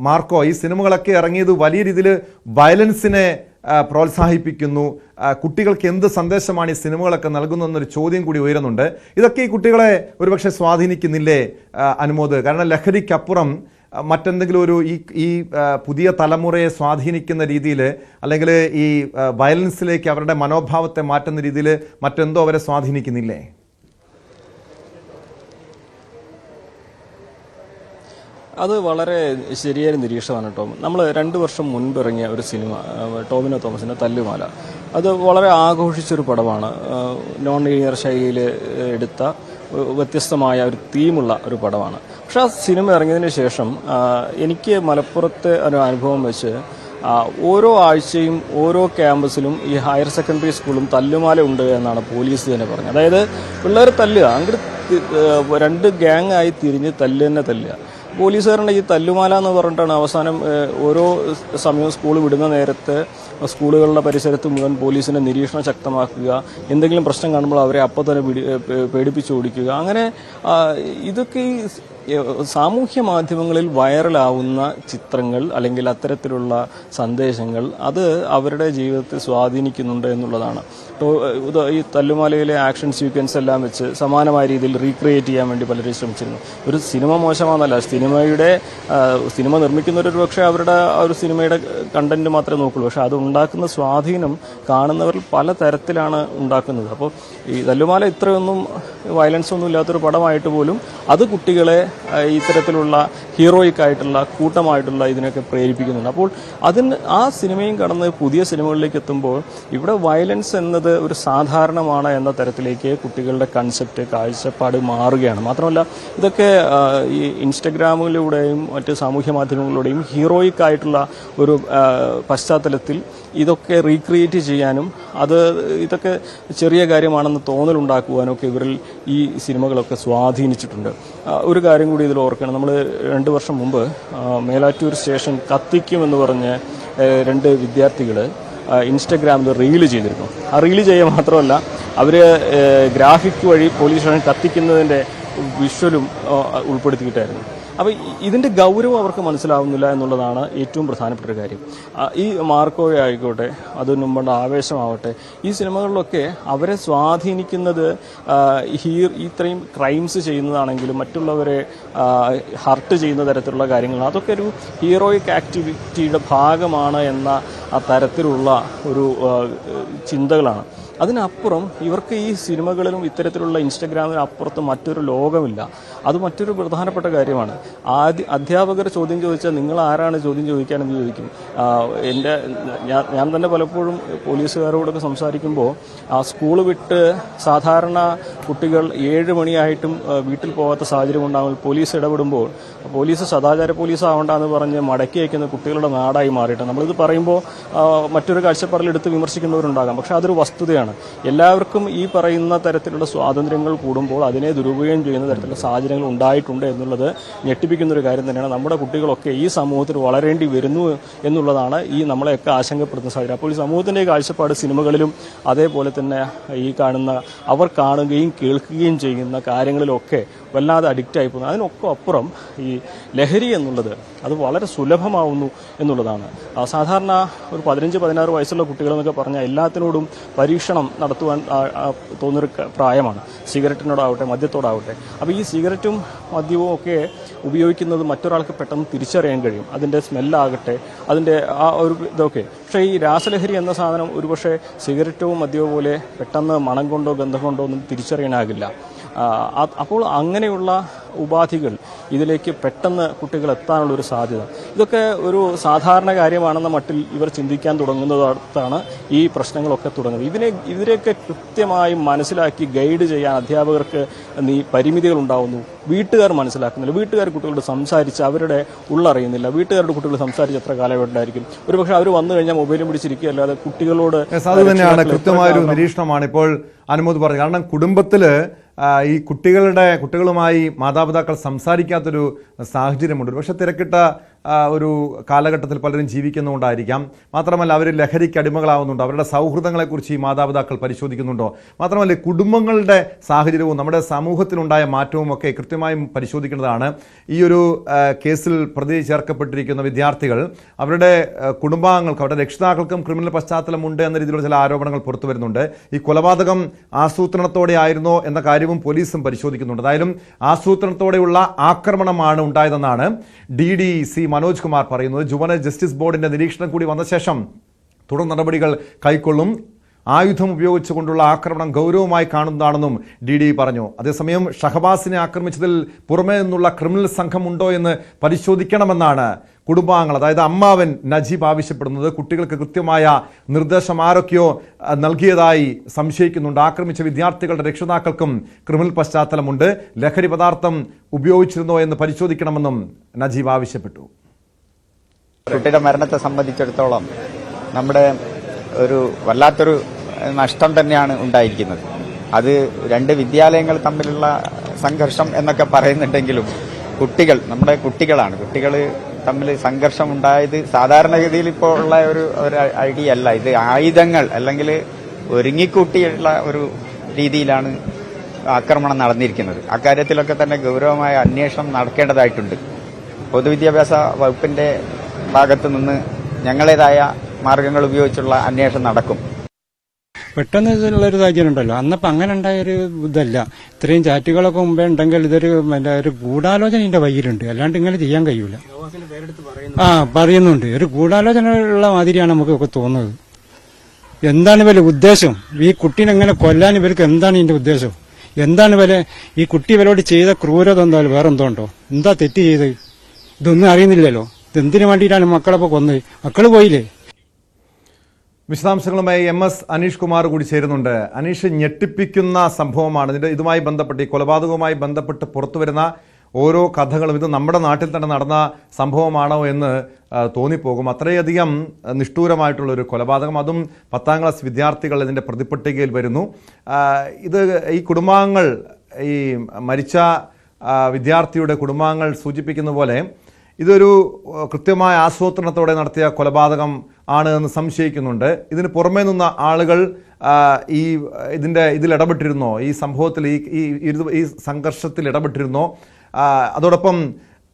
മാർക്കോ, ഈ സിനിമകളൊക്കെ ഇറങ്ങിയത് വലിയ രീതിയിൽ വയലൻസിനെ പ്രോത്സാഹിപ്പിക്കുന്നു. കുട്ടികൾക്ക് എന്ത് സന്ദേശമാണ് ഈ സിനിമകളൊക്കെ നൽകുന്നതെന്നൊരു ചോദ്യം കൂടി ഉയരുന്നുണ്ട്. ഇതൊക്കെ ഈ കുട്ടികളെ ഒരുപക്ഷെ സ്വാധീനിക്കുന്നില്ലേ അനുമോദ്? കാരണം ലഹരിക്കപ്പുറം മറ്റെന്തെങ്കിലും ഈ പുതിയ തലമുറയെ സ്വാധീനിക്കുന്ന രീതിയിൽ, അല്ലെങ്കിൽ ഈ വയലൻസിലേക്ക് അവരുടെ മനോഭാവത്തെ മാറ്റുന്ന രീതിയിൽ മറ്റെന്തോ അവരെ സ്വാധീനിക്കുന്നില്ലേ? അത് വളരെ ശരിയായ നിരീക്ഷണമാണ് കേട്ടോ. നമ്മൾ 2 വർഷം മുൻപ് ഇറങ്ങിയ ഒരു സിനിമ, ടോവിനോ തോമസിൻ്റെ തല്ലുമാല, അത് വളരെ ആഘോഷിച്ചൊരു പടമാണ്. നോൺ ലീനിയർ ശൈലിയിൽ എടുത്ത വ്യത്യസ്തമായ ഒരു തീമുള്ള ഒരു പടമാണ്. പക്ഷെ ആ സിനിമ ഇറങ്ങിയതിന് ശേഷം എനിക്ക് മലപ്പുറത്തെ ഒരു അനുഭവം വെച്ച് ഓരോ ആഴ്ചയും ഓരോ ക്യാമ്പസിലും ഈ ഹയർ സെക്കൻഡറി സ്കൂളും തല്ലുമാല ഉണ്ട് എന്നാണ് പോലീസ് തന്നെ പറഞ്ഞത്. അതായത് പിള്ളേർ തല്ലുക, അങ്ങോട്ട് 2 ഗ്യാങ് ആയി തിരിഞ്ഞ് തല്ലുക. പോലീസുകാരുടെ ഈ തല്ലുമാല എന്ന് പറഞ്ഞിട്ടാണ് അവസാനം ഓരോ സമയവും സ്കൂൾ വിടുന്ന നേരത്ത് സ്കൂളുകളുടെ പരിസരത്ത് മുഴുവൻ പോലീസിന്റെ നിരീക്ഷണം ശക്തമാക്കുക, എന്തെങ്കിലും പ്രശ്നം കാണുമ്പോൾ അവരെ അപ്പോൾ തന്നെ പേടിപ്പിച്ച് ഓടിക്കുക. അങ്ങനെ ഇതൊക്കെ ഈ സാമൂഹ്യ മാധ്യമങ്ങളിൽ വൈറലാവുന്ന ചിത്രങ്ങൾ അല്ലെങ്കിൽ അത്തരത്തിലുള്ള സന്ദേശങ്ങൾ അത് അവരുടെ ജീവിതത്തെ സ്വാധീനിക്കുന്നുണ്ട് എന്നുള്ളതാണ്. ഈ തല്ലുമാലയിലെ ആക്ഷൻ സീക്വൻസ് എല്ലാം വെച്ച് സമാനമായ രീതിയിൽ റീക്രിയേറ്റ് ചെയ്യാൻ വേണ്ടി പലരും ശ്രമിച്ചിരുന്നു. ഒരു സിനിമ മോശമാണെന്നല്ല, സിനിമ നിർമ്മിക്കുന്നവർ പക്ഷേ അവരുടെ ആ ഒരു സിനിമയുടെ കണ്ടന്റ് മാത്രമേ നോക്കുള്ളൂ. പക്ഷെ അത് ഉണ്ടാക്കുന്ന സ്വാധീനം കാണുന്നവരിൽ പല തരത്തിലാണ് ഉണ്ടാക്കുന്നത്. അപ്പോൾ ഈ തല്ലുമാല ഇത്രയൊന്നും വയലൻസ് ഒന്നും ഇല്ലാത്തൊരു പടമായിട്ട് പോലും അത് കുട്ടികളെ ഇത്തരത്തിലുള്ള ഹീറോയിക് ആയിട്ടുള്ള കൂട്ടമായിട്ടുള്ള ഇതിനൊക്കെ പ്രേരിപ്പിക്കുന്നുണ്ട്. അപ്പോൾ ആ സിനിമയും കടന്ന് പുതിയ സിനിമകളിലേക്ക് എത്തുമ്പോൾ ഇവിടെ വയലൻസ് എന്നത് ഒരു സാധാരണമാണ് എന്ന തരത്തിലേക്ക് കുട്ടികളുടെ കൺസെപ്റ്റ് കാഴ്ചപ്പാട് മാറുകയാണ്. മാത്രമല്ല ഇതൊക്കെ ഈ ഇൻസ്റ്റഗ്രാമിലൂടെയും മറ്റ് സാമൂഹ്യ മാധ്യമങ്ങളിലൂടെയും ഹീറോയിക് ആയിട്ടുള്ള ഒരു പശ്ചാത്തലത്തിൽ ഇതൊക്കെ റീക്രിയേറ്റ് ചെയ്യാനും ഇതൊക്കെ ചെറിയ കാര്യമാണെന്ന് തോന്നലുണ്ടാക്കുവാനും ഒക്കെ ഇവരിൽ ഈ സിനിമകളൊക്കെ സ്വാധീനിച്ചിട്ടുണ്ട്. ഒരു കാര്യം കൂടി ഇതിൽ ഓർക്കണം, നമ്മൾ 2 വർഷം മുമ്പ് മേലാറ്റൂർ സ്റ്റേഷൻ കത്തിക്കുമെന്ന് പറഞ്ഞ് 2 വിദ്യാർത്ഥികൾ ഇൻസ്റ്റഗ്രാമിൽ റീല് ചെയ്തിരുന്നു. ആ റീല് ചെയ്യുക മാത്രമല്ല അവർ ഗ്രാഫിക് വഴി പോലീസ് സ്റ്റേഷൻ കത്തിക്കുന്നതിൻ്റെ വിഷ്വലും ഉൾപ്പെടുത്തിയിട്ടായിരുന്നു. അപ്പോൾ ഇതിൻ്റെ ഗൗരവം അവർക്ക് മനസ്സിലാവുന്നില്ല എന്നുള്ളതാണ് ഏറ്റവും പ്രധാനപ്പെട്ട ഒരു കാര്യം. ഈ മാർക്കോയെ ആയിക്കോട്ടെ, അതിന് മുമ്പുള്ള ആവേശമാവട്ടെ, ഈ സിനിമകളിലൊക്കെ അവരെ സ്വാധീനിക്കുന്നത് ഇത്രയും ക്രൈംസ് ചെയ്യുന്നതാണെങ്കിലും മറ്റുള്ളവരെ ഹർട്ട് ചെയ്യുന്ന തരത്തിലുള്ള കാര്യങ്ങളാണ്. അതൊക്കെ ഒരു ഹീറോയിക് ആക്ടിവിറ്റിയുടെ ഭാഗമാണ് എന്ന തരത്തിലുള്ള ഒരു ചിന്തകളാണ്. അതിനപ്പുറം ഇവർക്ക് ഈ സിനിമകളിലും ഇത്തരത്തിലുള്ള ഇൻസ്റ്റഗ്രാമിനും അപ്പുറത്ത് മറ്റൊരു ലോകമില്ല. അത് മറ്റൊരു പ്രധാനപ്പെട്ട കാര്യമാണ്. അധ്യാപകർ ചോദ്യം ചോദിച്ചാൽ നിങ്ങൾ ആരാണ് ചോദ്യം ചോദിക്കാനെന്ന് ചോദിക്കും. ഞാൻ തന്നെ പലപ്പോഴും പോലീസുകാരോടൊക്കെ സംസാരിക്കുമ്പോൾ സ്കൂൾ വിട്ട് സാധാരണ കുട്ടികൾ 7 മണിയായിട്ടും വീട്ടിൽ പോകാത്ത സാഹചര്യം ഉണ്ടാകുമ്പോൾ പോലീസ് ഇടപെടുമ്പോൾ പോലീസ് സദാചാര പോലീസ് ആവണ്ടെന്ന് പറഞ്ഞ് മടക്കി അയക്കുന്ന കുട്ടികളുടെ നാടായി മാറിയിട്ടാണ്. നമ്മളിത് പറയുമ്പോൾ മറ്റൊരു കാഴ്ചപ്പാടിലെടുത്ത് വിമർശിക്കുന്നവരുണ്ടാകാം. പക്ഷെ അതൊരു വസ്തുതയാണ്. എല്ലാവർക്കും ഈ പറയുന്ന തരത്തിലുള്ള സ്വാതന്ത്ര്യങ്ങൾ കൂടുമ്പോൾ അതിനെ ദുരുപയോഗം ചെയ്യുന്ന തരത്തിലുള്ള സാഹചര്യങ്ങൾ ഉണ്ടായിട്ടുണ്ട് എന്നുള്ളത് ഞെട്ടിപ്പിക്കുന്ന ഒരു കാര്യം തന്നെയാണ്. നമ്മുടെ കുട്ടികളൊക്കെ ഈ സമൂഹത്തിൽ വളരേണ്ടി വരുന്നു എന്നുള്ളതാണ് ഈ നമ്മളെയൊക്കെ ആശങ്കപ്പെടുത്തുന്ന സാഹചര്യം. അപ്പോൾ ഈ സമൂഹത്തിൻ്റെ കാഴ്ചപ്പാട് സിനിമകളിലും അതേപോലെ തന്നെ ഈ അവർ കാണുകയും കേൾക്കുകയും ചെയ്യുന്ന കാര്യങ്ങളിലൊക്കെ വല്ലാതെ അഡിക്റ്റ് ആയി പോകുന്നത്. അതിനൊക്കെ അപ്പുറം ഈ ലഹരി എന്നുള്ളത് അത് വളരെ സുലഭമാവുന്നു എന്നുള്ളതാണ്. സാധാരണ ഒരു 15-16 വയസ്സുള്ള കുട്ടികളെന്നൊക്കെ പറഞ്ഞാൽ എല്ലാത്തിനോടും പരീക്ഷണം നടത്തുവാൻ തോന്നുന്നൊരു പ്രായമാണ്. സിഗരറ്റിനോടാവട്ടെ മദ്യത്തോടാവട്ടെ. അപ്പോൾ ഈ സിഗരറ്റും മദ്യവും ഒക്കെ ഉപയോഗിക്കുന്നത് മറ്റൊരാൾക്ക് പെട്ടെന്ന് തിരിച്ചറിയാൻ കഴിയും. അതിൻ്റെ സ്മെല്ലാകട്ടെ, അതിൻ്റെ ആ ഒരു ഇതൊക്കെ. പക്ഷേ ഈ രാസലഹരി എന്ന സാധനം ഒരുപക്ഷെ സിഗരറ്റും മദ്യവും പോലെ പെട്ടെന്ന് മണം കൊണ്ടോ ഗന്ധം കൊണ്ടോ ഒന്നും തിരിച്ചറിയാനാകില്ല. അപ്പോൾ അങ്ങനെയുള്ള ഉപാധികൾ ഇതിലേക്ക് പെട്ടെന്ന് കുട്ടികൾ എത്താനുള്ളൊരു സാധ്യത, ഇതൊക്കെ ഒരു സാധാരണ കാര്യമാണെന്ന മട്ടിൽ ഇവർ ചിന്തിക്കാൻ തുടങ്ങുന്നതാണ് ഈ പ്രശ്നങ്ങളൊക്കെ തുടങ്ങുന്നത്. ഇതിനെയൊക്കെ കൃത്യമായി മനസ്സിലാക്കി ഗൈഡ് ചെയ്യാൻ അധ്യാപകർക്ക് പരിമിതികൾ ഉണ്ടാവുന്നു. വീട്ടുകാർ മനസ്സിലാക്കുന്നില്ല. വീട്ടുകാർ കുട്ടികളോട് സംസാരിച്ച് അവരുടെ ഉള്ളറിയുന്നില്ല. വീട്ടുകാരുടെ കുട്ടികൾ സംസാരിച്ച് എത്ര കാലഘട്ടമായിരിക്കും. ഒരുപക്ഷെ അവർ വന്നു കഴിഞ്ഞാൽ മൊബൈലും പിടിച്ചിരിക്കുക അല്ലാതെ കുട്ടികളോട് അത് തന്നെയാണ് കൃത്യമായൊരു നിരീക്ഷണമാണ് ഇപ്പോൾ അനുമോദ് പറഞ്ഞത്. കാരണം കുടുംബത്തില് ഈ കുട്ടികളുമായി മാതാപിതാക്കൾ സംസാരിക്കാത്തൊരു സാഹചര്യമുണ്ട്. പക്ഷെ തിരക്കിട്ട ഒരു കാലഘട്ടത്തിൽ പലരും ജീവിക്കുന്നുകൊണ്ടായിരിക്കാം. മാത്രമല്ല അവർ ലഹരിക്ക് അടിമകളാവുന്നുണ്ടോ, അവരുടെ സൗഹൃദങ്ങളെക്കുറിച്ച് ഈ മാതാപിതാക്കൾ പരിശോധിക്കുന്നുണ്ടോ, മാത്രമല്ല കുടുംബങ്ങളുടെ സാഹചര്യവും നമ്മുടെ സമൂഹത്തിലുണ്ടായ മാറ്റവും ഒക്കെ കൃത്യമായും പരിശോധിക്കേണ്ടതാണ്. ഈ ഒരു കേസിൽ പ്രതി ചേർക്കപ്പെട്ടിരിക്കുന്ന വിദ്യാർത്ഥികൾ അവരുടെ കുടുംബാംഗങ്ങൾക്ക് അവരുടെ രക്ഷിതാക്കൾക്കും ക്രിമിനൽ പശ്ചാത്തലമുണ്ട് എന്ന രീതിയിലുള്ള ചില ആരോപണങ്ങൾ പുറത്തു വരുന്നുണ്ട്. ഈ കൊലപാതകം ആസൂത്രണത്തോടെ ആയിരുന്നോ എന്ന കാര്യവും പോലീസും പരിശോധിക്കുന്നുണ്ട്. എന്തായാലും ആസൂത്രണത്തോടെയുള്ള ആക്രമണമാണ് ഉണ്ടായതെന്നാണ് DDC മനോജ് കുമാർ പറയുന്നത്. ജുവനൈൽ ജസ്റ്റിസ് ബോർഡിന്റെ നിരീക്ഷണം കൂടി വന്ന ശേഷം തുടർ നടപടികൾ കൈക്കൊള്ളും. ആയുധം ഉപയോഗിച്ചുകൊണ്ടുള്ള ആക്രമണം ഗൗരവമായി കാണുന്നതാണെന്നും DD പറഞ്ഞു. അതേസമയം ഷഹബാസിനെ ആക്രമിച്ചതിൽ പുറമേ നിന്നുള്ള ക്രിമിനൽ സംഘമുണ്ടോ എന്ന് പരിശോധിക്കണമെന്നാണ് കുടുംബാംഗങ്ങൾ, അതായത് അമ്മാവൻ നജീബ് ആവശ്യപ്പെടുന്നത്. കുട്ടികൾക്ക് കൃത്യമായ നിർദ്ദേശം ആരൊക്കെയോ നൽകിയതായി സംശയിക്കുന്നുണ്ട്. ആക്രമിച്ച വിദ്യാർത്ഥികളുടെ രക്ഷിതാക്കൾക്കും ക്രിമിനൽ പശ്ചാത്തലമുണ്ട്. ലഹരി പദാർത്ഥം ഉപയോഗിച്ചിരുന്നോ എന്ന് പരിശോധിക്കണമെന്നും നജീബ് ആവശ്യപ്പെട്ടു. കുട്ടിയുടെ മരണത്തെ സംബന്ധിച്ചിടത്തോളം നമ്മുടെ ഒരു വല്ലാത്തൊരു നഷ്ടം തന്നെയാണ് ഉണ്ടായിരിക്കുന്നത്. അത് രണ്ട് വിദ്യാലയങ്ങൾ തമ്മിലുള്ള സംഘർഷം എന്നൊക്കെ പറയുന്നുണ്ടെങ്കിലും നമ്മുടെ കുട്ടികളാണ്. കുട്ടികൾ തമ്മിൽ സംഘർഷം ഉണ്ടായത് സാധാരണഗതിയിൽ ഇപ്പോൾ ഉള്ള ഒരു ഐഡിയ അല്ല. ഇത് ആയുധങ്ങൾ അല്ലെങ്കിൽ ഒരുങ്ങിക്കൂട്ടിയുള്ള ഒരു രീതിയിലാണ് ആക്രമണം നടന്നിരിക്കുന്നത്. അക്കാര്യത്തിലൊക്കെ തന്നെ ഗൗരവമായ അന്വേഷണം നടക്കേണ്ടതായിട്ടുണ്ട്. പൊതുവിദ്യാഭ്യാസ വകുപ്പിന്റെ ഭാഗത്തു നിന്ന് ഞങ്ങളേതായ മാർഗങ്ങൾ ഉപയോഗിച്ചുള്ള അന്വേഷണം നടക്കും. പെട്ടെന്ന് ഇതിലുള്ളൊരു സാഹചര്യം ഉണ്ടല്ലോ, അന്നപ്പം അങ്ങനെ ഉണ്ടായൊരു ഇതല്ല. ഇത്രയും ചാറ്റുകളൊക്കെ മുമ്പേ ഉണ്ടെങ്കിൽ ഇതൊരു ഒരു ഗൂഢാലോചന ഇതിന്റെ വയ്യിലുണ്ട്, അല്ലാണ്ട് ഇങ്ങനെ ചെയ്യാൻ കഴിയൂല. പറയുന്നുണ്ട്, ഒരു ഗൂഢാലോചന ഉള്ള മാതിരിയാണ് നമുക്കൊക്കെ തോന്നുന്നത്. എന്താണ് ഇവരുടെ ഉദ്ദേശം? ഈ കുട്ടീനെ എങ്ങനെ കൊല്ലാൻ ഇവർക്ക് എന്താണ് ഇതിന്റെ ഉദ്ദേശം? എന്താണ് ഈ കുട്ടി ഇവരോട് ചെയ്ത ക്രൂരത എന്തായാലും വേറെ എന്തോ ഉണ്ടോ? എന്താ തെറ്റ് ചെയ്ത്? ഇതൊന്നും അറിയുന്നില്ലല്ലോ. ഇതെന്തിനു വേണ്ടിയിട്ടാണ് മക്കളപ്പോ കൊന്നത്? മക്കള് പോയില്ലേ? വിശദാംശങ്ങളുമായി MS അനീഷ് കുമാർ കൂടി ചേരുന്നുണ്ട്. അനീഷ്, ഞെട്ടിപ്പിക്കുന്ന സംഭവമാണ്. ഇതുമായി ബന്ധപ്പെട്ട്, ഈ കൊലപാതകവുമായി ബന്ധപ്പെട്ട് പുറത്തുവരുന്ന ഓരോ കഥകളും ഇത് നമ്മുടെ നാട്ടിൽ തന്നെ നടന്ന സംഭവമാണോ എന്ന് തോന്നിപ്പോകും. അത്രയധികം നിഷ്ഠൂരമായിട്ടുള്ളൊരു കൊലപാതകം, അതും 10ാം ക്ലാസ് വിദ്യാർത്ഥികൾ ഇതിൻ്റെ പ്രതിപട്ടികയിൽ വരുന്നു. ഈ കുടുംബാംഗങ്ങൾ, ഈ മരിച്ച വിദ്യാർത്ഥിയുടെ കുടുംബാംഗങ്ങൾ സൂചിപ്പിക്കുന്ന പോലെ ഇതൊരു കൃത്യമായ ആസൂത്രണത്തോടെ നടത്തിയ കൊലപാതകം ആണ് എന്ന് സംശയിക്കുന്നുണ്ട്. ഇതിന് പുറമേ നിന്ന ആളുകൾ ഇതിൽ ഇടപെട്ടിരുന്നോ? ഈ സംഭവത്തിൽ ഈ സംഘർഷത്തിൽ ഇടപെട്ടിരുന്നോ? അതോടൊപ്പം